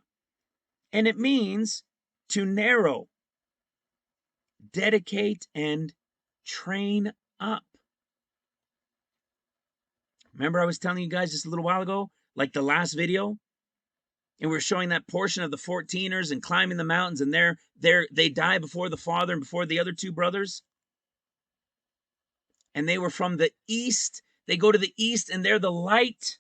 And it means to narrow, dedicate, and train up. Remember I was telling you guys just a little while ago, like the last video, and we're showing that portion of the 14ers and climbing the mountains, and they die before the Father and before the other two brothers. And they were from the east. They go to the east and they're the light.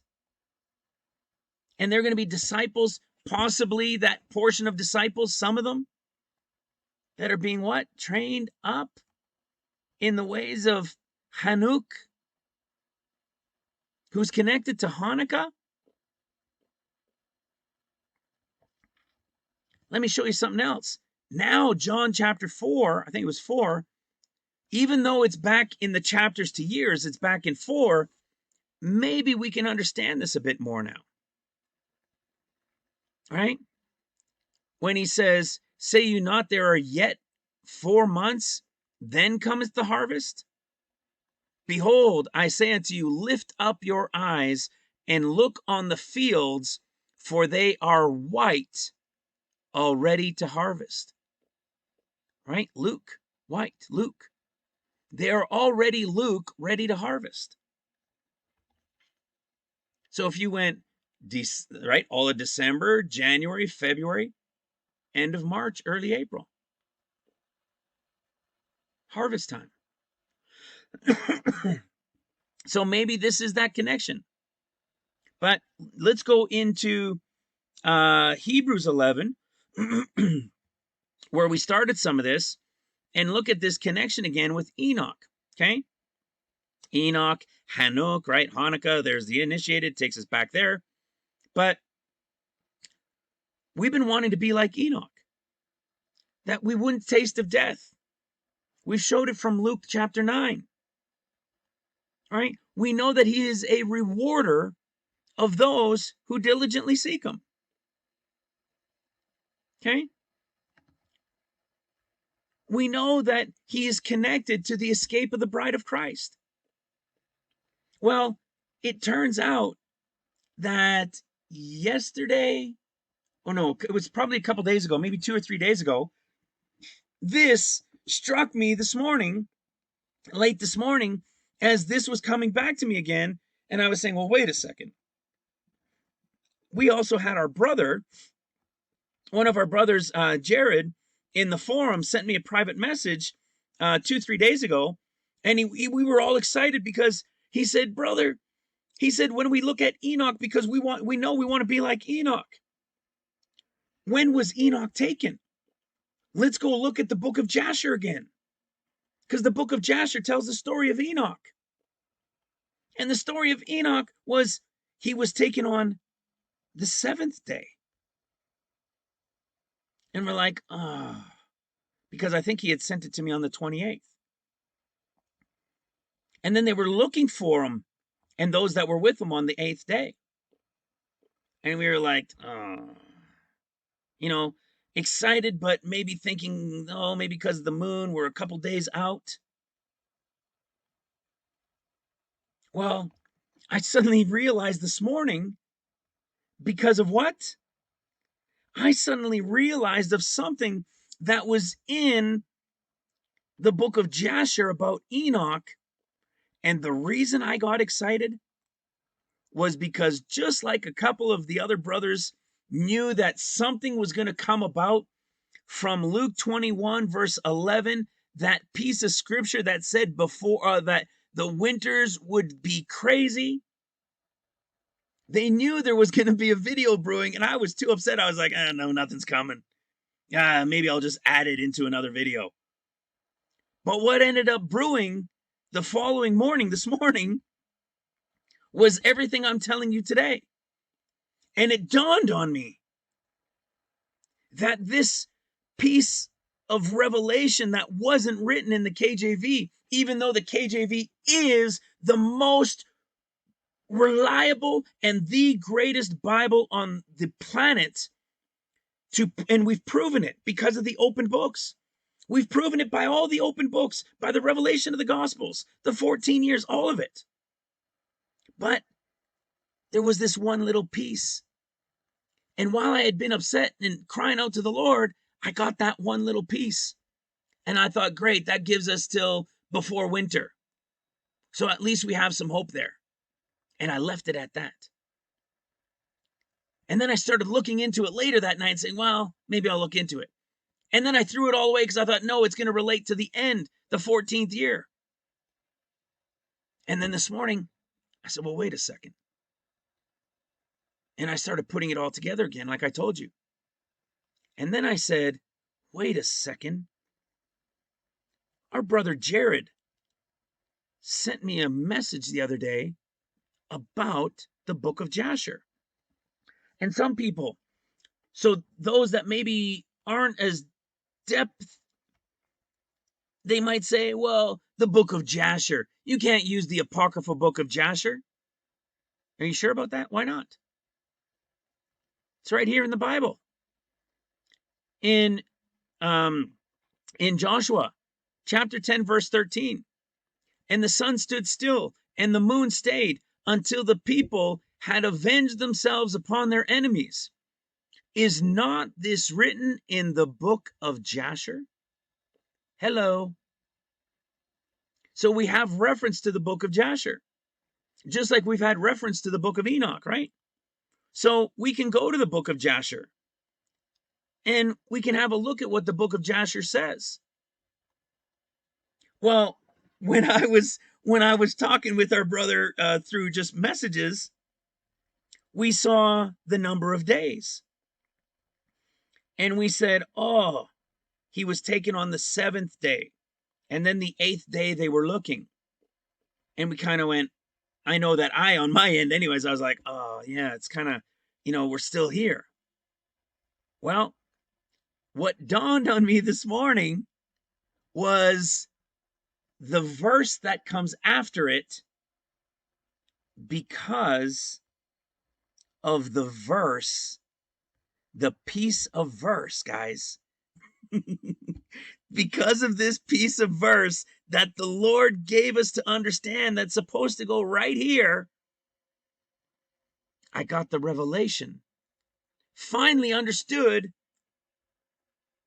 And they're going to be disciples, possibly that portion of disciples, some of them, that are being what? Trained up in the ways of Hanuk, who's connected to Hanukkah. Let me show you something else. Now, John chapter 4, I think it was 4, even though it's back in the chapters to years, it's back in 4, maybe we can understand this a bit more now. All right? When he says, say you not there are yet 4 months, then cometh the harvest? Behold, I say unto you, lift up your eyes and look on the fields, for they are white, already to harvest. Right? Luke, white, Luke. They are already, Luke, ready to harvest. So if you went right? All of December, January, February, end of March, early April. Harvest time. So maybe this is that connection. But let's go into Hebrews 11, where we started some of this, and look at this connection again with Enoch. Okay, Enoch, Hanuk, right? Hanukkah, there's the initiated, takes us back there. But we've been wanting to be like Enoch, that we wouldn't taste of death. We showed it from Luke chapter 9. Right? We know that he is a rewarder of those who diligently seek him. Okay? We know that he is connected to the escape of the bride of Christ. Well, it turns out that yesterday, oh no, it was probably a couple days ago, maybe 2 or 3 days ago, this struck me this morning, late this morning, as this was coming back to me again, and I was saying, well, wait a second. We also had our brother, one of our brothers, Jared, in the forum sent me a private message 2-3 days ago, and we were all excited because he said, brother, he said, when we look at Enoch, because we know we want to be like Enoch. When was Enoch taken? Let's go look at the book of Jasher again, because the book of Jasher tells the story of Enoch. And the story of Enoch was he was taken on the 7th day. And we're like, because I think he had sent it to me on the 28th. And then they were looking for him and those that were with him on the 8th day. And we were like, excited, but maybe thinking, maybe because of the moon, we're a couple days out. Well, I suddenly realized this morning, because of what? I suddenly realized of something that was in the book of Jasher about Enoch. And the reason I got excited was because just like a couple of the other brothers knew that something was going to come about from Luke 21 verse 11, that piece of scripture that said before that the winters would be crazy. They knew there was going to be a video brewing, and I was too upset. I was like, no, nothing's coming. Maybe I'll just add it into another video. But what ended up brewing the following morning, this morning, was everything I'm telling you today. And it dawned on me that this piece of revelation that wasn't written in the KJV, even though the KJV is the most reliable and the greatest Bible on the planet, and we've proven it because of the open books. We've proven it by all the open books, by the revelation of the Gospels, the 14 years, all of it. But there was this one little piece. And while I had been upset and crying out to the Lord, I got that one little piece. And I thought, great, that gives us till before winter. So at least we have some hope there. And I left it at that. And then I started looking into it later that night, saying, well, maybe I'll look into it. And then I threw it all away because I thought, no, it's going to relate to the end, the 14th year. And then this morning, I said, well, wait a second. And I started putting it all together again, like I told you. And then I said, wait a second. Our brother Jared sent me a message the other day about the book of Jasher. And some people, so those that maybe aren't as depth, they might say, well, the book of Jasher, you can't use the apocryphal book of Jasher. Are you sure about that? Why not? It's right here in the Bible. In Joshua chapter 10 verse 13. And the sun stood still and the moon stayed until the people had avenged themselves upon their enemies. Is not this written in the book of Jasher? Hello. So we have reference to the book of Jasher, just like we've had reference to the book of Enoch, right? So we can go to the book of Jasher and we can have a look at what the book of Jasher says. Well, when I was talking with our brother through just messages, we saw the number of days. And we said, oh, he was taken on the 7th day. And then the 8th day they were looking. And we kind of went, I know that on my end anyways, I was like, oh yeah, it's kind of, we're still here. Well, what dawned on me this morning was the verse that comes after it, because of the verse, the piece of verse, guys. Because of this piece of verse that the Lord gave us to understand, that's supposed to go right here, I got the revelation. Finally understood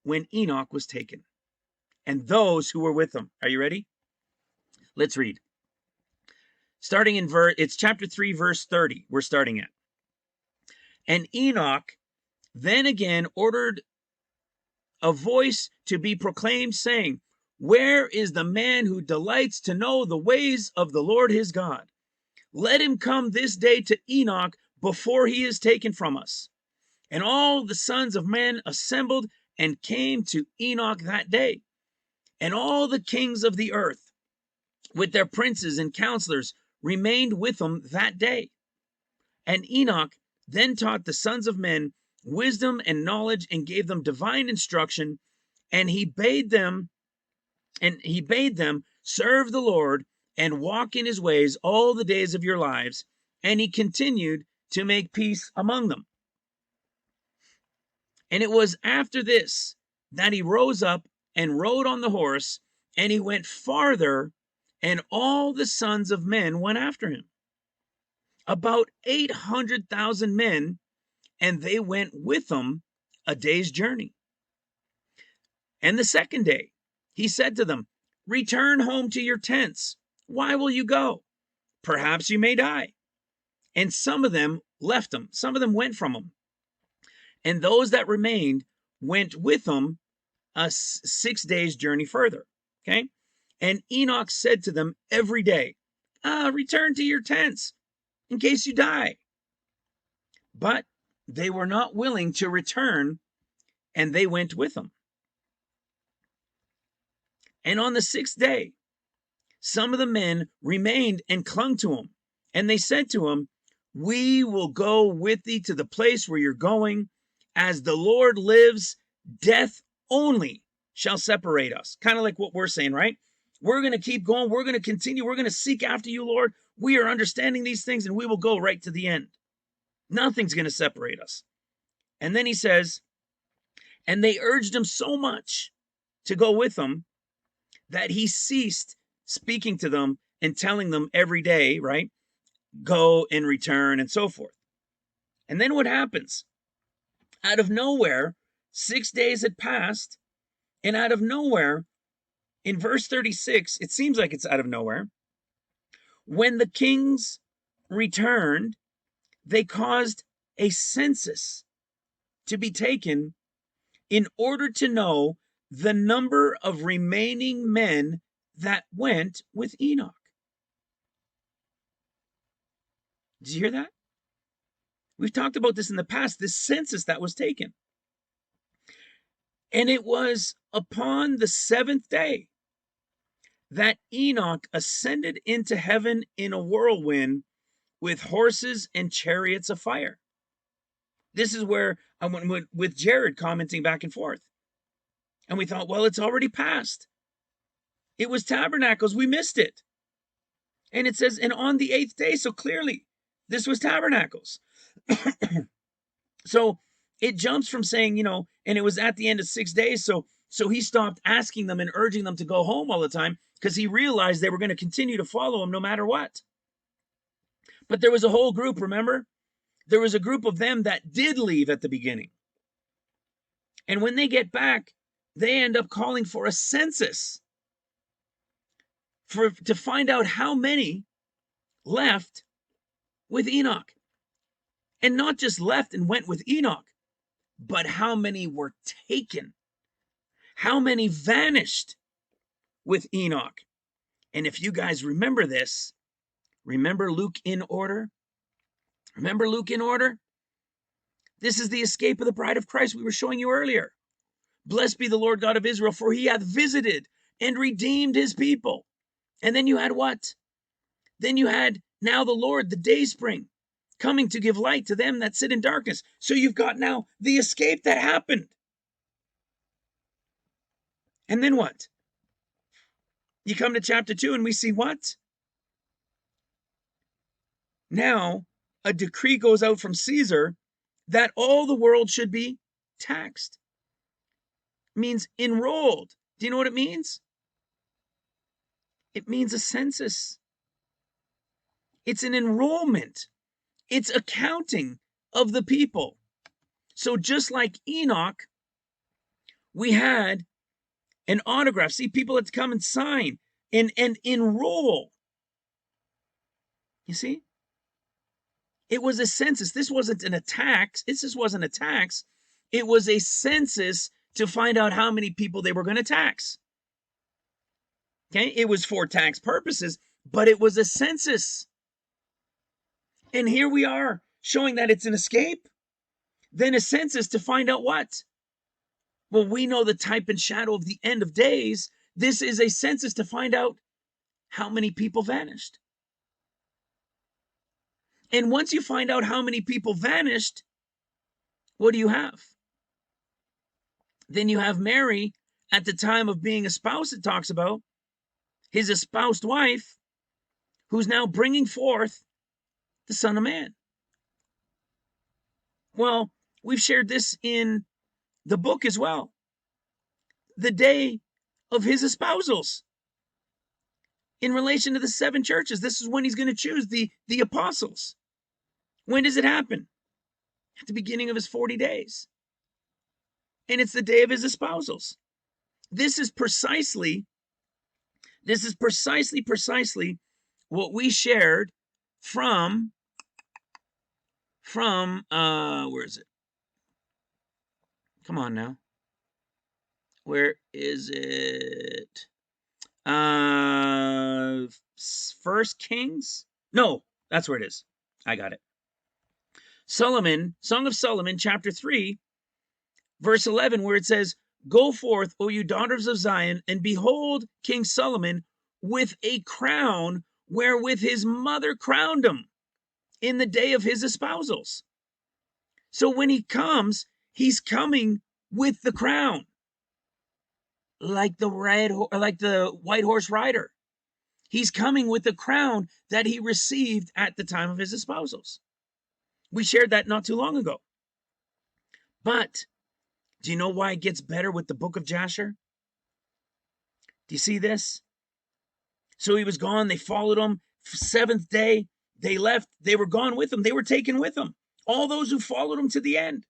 when Enoch was taken and those who were with him. Are you ready? Let's read. Starting in it's chapter 3, verse 30. We're starting at. And Enoch then again ordered a voice to be proclaimed, saying, where is the man who delights to know the ways of the Lord his God? Let him come this day to Enoch before he is taken from us. And all the sons of men assembled and came to Enoch that day. And all the kings of the earth, with their princes and counselors, remained with them that day. And Enoch then taught the sons of men wisdom and knowledge, and gave them divine instruction. And he bade them serve the Lord and walk in his ways all the days of your lives. And he continued to make peace among them. And it was after this that he rose up and rode on the horse, and he went farther, and all the sons of men went after him, about 800,000 men, and they went with him a day's journey. And the second day he said to them, return home to your tents. Why will you go? Perhaps you may die. And some of them left him. Some of them went from him. And those that remained went with him a 6 days journey further. Okay. And Enoch said to them every day, return to your tents in case you die. But they were not willing to return, and they went with him. And on the 6th day, some of the men remained and clung to him. And they said to him, we will go with thee to the place where you're going. As the Lord lives, death only shall separate us. Kind of like what we're saying, right? We're going to keep going. We're going to continue. We're going to seek after you, Lord. We are understanding these things, and we will go right to the end. Nothing's going to separate us. And then he says, and they urged him so much to go with them that he ceased speaking to them and telling them every day, right? Go and return and so forth. And then what happens? Out of nowhere, 6 days had passed, and out of nowhere, in verse 36, it seems like it's out of nowhere. When the kings returned, they caused a census to be taken in order to know the number of remaining men that went with Enoch. Did you hear that? We've talked about this in the past, this census that was taken. And it was upon the 7th day that Enoch ascended into heaven in a whirlwind with horses and chariots of fire. This is where I went with Jared commenting back and forth. And we thought, well, it's already passed. It was tabernacles. We missed it. And it says, and on the 8th day. So clearly, this was tabernacles. So it jumps from saying, and it was at the end of 6 days. So he stopped asking them and urging them to go home all the time, because he realized they were going to continue to follow him no matter what. But there was a whole group, remember? There was a group of them that did leave at the beginning. And when they get back, they end up calling for a census to find out how many left with Enoch. And not just left and went with Enoch, but how many were taken? How many vanished with Enoch? And if you guys remember this, remember Luke in order? Remember Luke in order? This is the escape of the bride of Christ we were showing you earlier. Blessed be the Lord God of Israel, for he hath visited and redeemed his people. And then you had what? Then you had now the Lord, the day spring, coming to give light to them that sit in darkness. So you've got now the escape that happened. And then what? You come to chapter 2 and we see what? Now a decree goes out from Caesar that all the world should be taxed. It means enrolled. Do you know what it means? It means a census. It's an enrollment. It's a counting of the people. So just like Enoch, we had an autograph. See, people had to come and sign and enroll. You see? It was a census. This wasn't a tax. This wasn't a tax. It was a census to find out how many people they were going to tax. Okay? It was for tax purposes, but it was a census. And here we are showing that it's an escape, then a census to find out what? Well, we know the type and shadow of the end of days. This is a census to find out how many people vanished. And once you find out how many people vanished, what do you have? Then you have Mary at the time of being espoused, it talks about his espoused wife, who's now bringing forth the Son of Man. Well, we've shared this in the book as well. The day of his espousals. In relation to the 7 churches, this is when he's going to choose the apostles. When does it happen? At the beginning of his 40 days. And it's the day of his espousals. This is precisely what we shared from where is it? Come on now. Where is it? First Kings? No, that's where it is. I got it. Solomon, Song of Solomon, chapter 3, verse 11, where it says, "Go forth, O you daughters of Zion, and behold King Solomon with a crown wherewith his mother crowned him in the day of his espousals." So when he comes, he's coming with the crown, like the white horse rider. He's coming with the crown that he received at the time of his espousals. We shared that not too long ago. But do you know why it gets better with the book of Jasher? Do you see this? So he was gone. They followed him. 7th day, they left. They were gone with him. They were taken with him. All those who followed him to the end,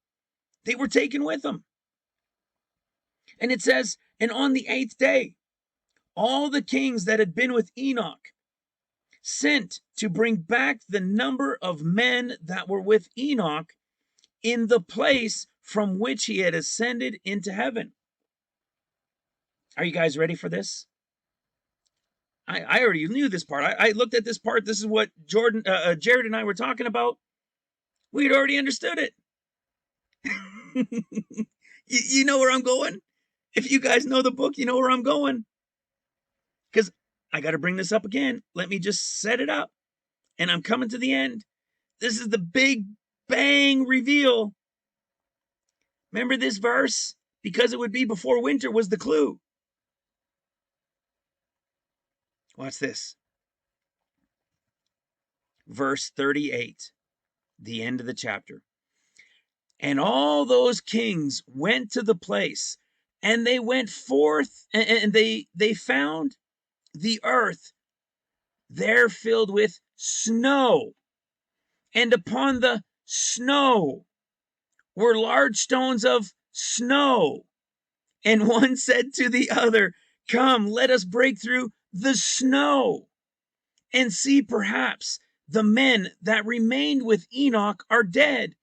they were taken with him. And it says, and on the 8th day, all the kings that had been with Enoch sent to bring back the number of men that were with Enoch in the place from which he had ascended into heaven. Are you guys ready for this? I already knew this part. I looked at this part. This is what Jared and I were talking about. We had already understood it. You know where I'm going? If you guys know the book, you know where I'm going. Because I got to bring this up again. Let me just set it up. And I'm coming to the end. This is the big bang reveal. Remember this verse? Because it would be before winter was the clue. Watch this. Verse 38, the end of the chapter. And all those kings went to the place, and they went forth, and they found the earth there filled with snow, and upon the snow were large stones of snow. And one said to the other, "Come, let us break through the snow and see perhaps the men that remained with Enoch are dead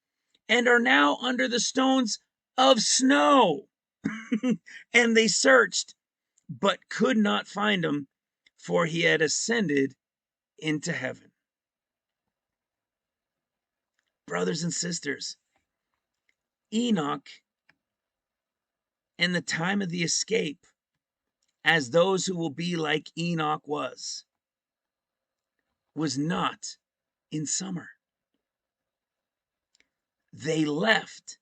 and are now under the stones of snow. And they searched, but could not find him, for he had ascended into heaven. Brothers and sisters, Enoch and the time of the escape, as those who will be like Enoch was not in summer. They left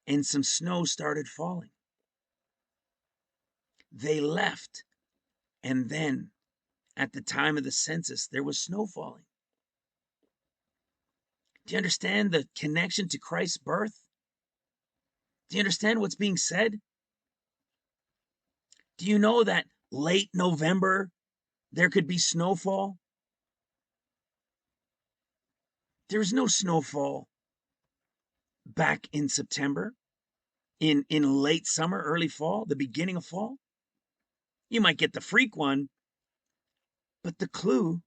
and some snow started falling. They left, and then at the time of the census, there was snow falling. Do you understand the connection to Christ's birth? Do you understand what's being said? Do you know that late November there could be snowfall? There's no snowfall back in September, in late summer, early fall, the beginning of fall. You might get the freak one, but the clue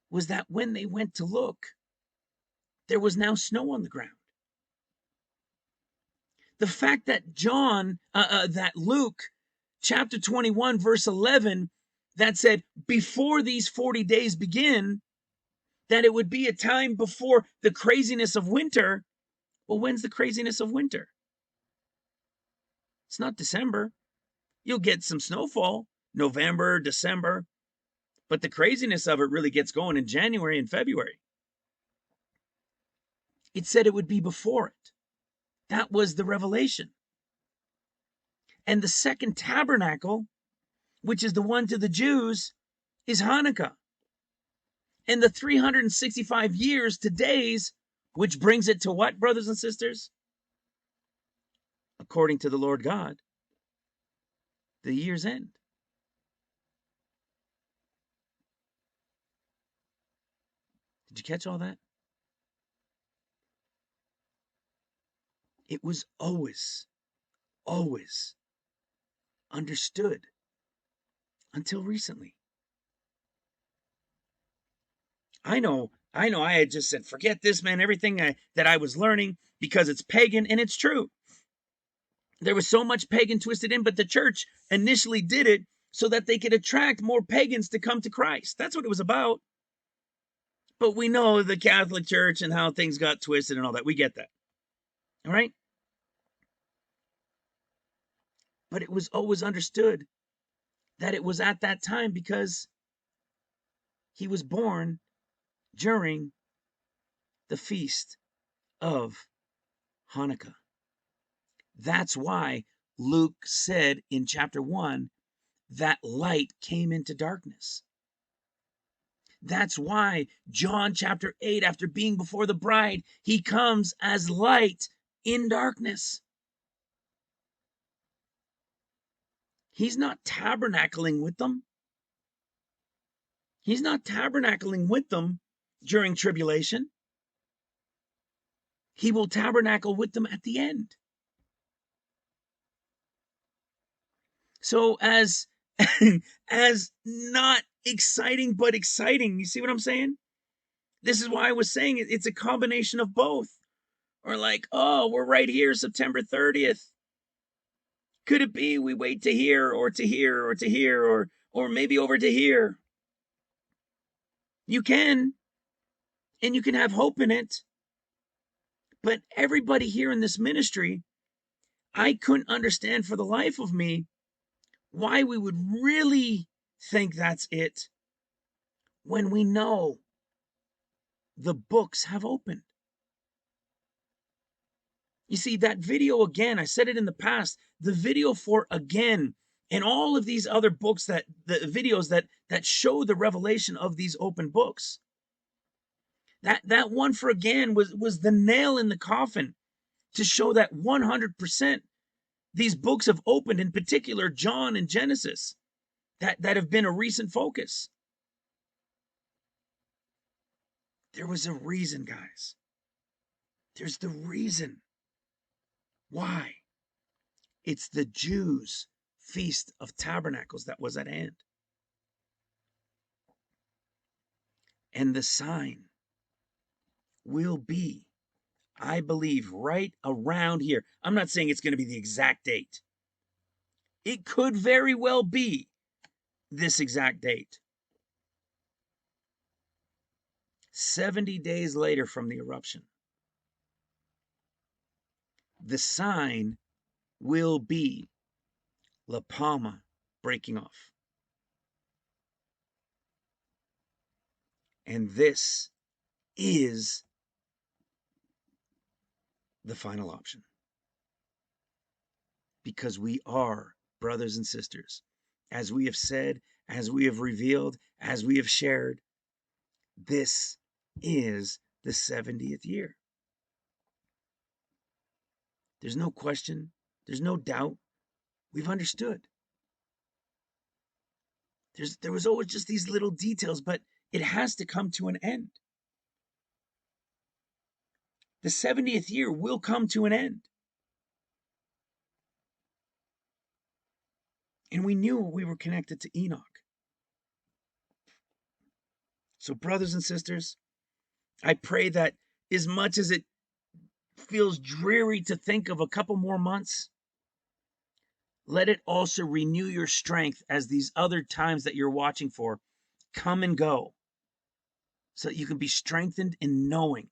was that when they went to look, there was now snow on the ground. The fact that that Luke chapter 21 verse 11, that said before these 40 days begin, that it would be a time before the craziness of winter. Well, when's the craziness of winter? It's not December. You'll get some snowfall, November, December, but the craziness of it really gets going in January and February. It said it would be before it. That was the revelation. And the second tabernacle, which is the one to the Jews, is Hanukkah. And the 365 years to days, which brings it to what, brothers and sisters? According to the Lord God, the year's end. Did you catch all that? It was always understood until recently. I know I had just said, forget this, man, everything that I was learning, because it's pagan, and it's true. There was so much pagan twisted in, but the church initially did it so that they could attract more pagans to come to Christ. That's what it was about. But we know the Catholic Church and how things got twisted and all that. We get that. All right? But it was always understood that it was at that time because he was born during the feast of Hanukkah. That's why Luke said in chapter 1 that light came into darkness. That's why John chapter 8, after being before the bride, he comes as light in darkness. He's not tabernacling with them. He's not tabernacling with them during tribulation. He will tabernacle with them at the end. So as not exciting, but exciting. You see what I'm saying? This is why I was saying it's a combination of both. Or like, oh, we're right here, September 30th. Could it be we wait to here or to here or to here or maybe over to here? You can, and you can have hope in it. But everybody here in this ministry, I couldn't understand for the life of me why we would really think that's it when we know the books have opened. You see, that video, again, I said it in the past, the video for Again and all of these other books, that the videos that show the revelation of these open books, that one for Again was the nail in the coffin to show that 100% these books have opened, in particular John and Genesis, that have been a recent focus. There was a reason, guys. There's the reason why. It's the Jews' Feast of Tabernacles that was at hand. And the sign will be, I believe, right around here. I'm not saying it's going to be the exact date. It could very well be this exact date. 70 days later from the eruption, the sign will be La Palma breaking off. And this is the final option. Because we are brothers and sisters. As we have said, as we have revealed, as we have shared, this is the 70th year. There's no question. There's no doubt. We've understood. There was always just these little details, but it has to come to an end. The 70th year will come to an end. And we knew we were connected to Enoch. So, brothers and sisters, I pray that as much as it feels dreary to think of a couple more months, let it also renew your strength as these other times that you're watching for come and go, so that you can be strengthened in knowing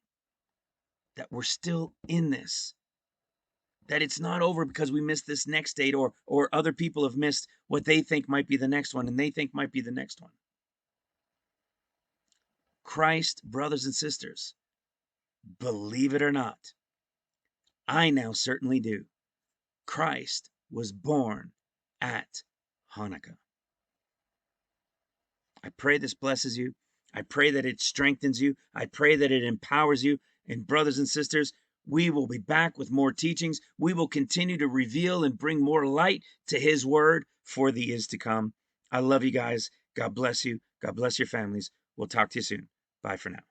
that we're still in this, that it's not over because we missed this next date, or other people have missed what they think might be the next one and they think might be the next one. Christ, brothers and sisters, believe it or not, I now certainly do. Christ was born at Hanukkah. I pray this blesses you. I pray that it strengthens you. I pray that it empowers you. And brothers and sisters, we will be back with more teachings. We will continue to reveal and bring more light to His word for the is to come. I love you guys. God bless you. God bless your families. We'll talk to you soon. Bye for now.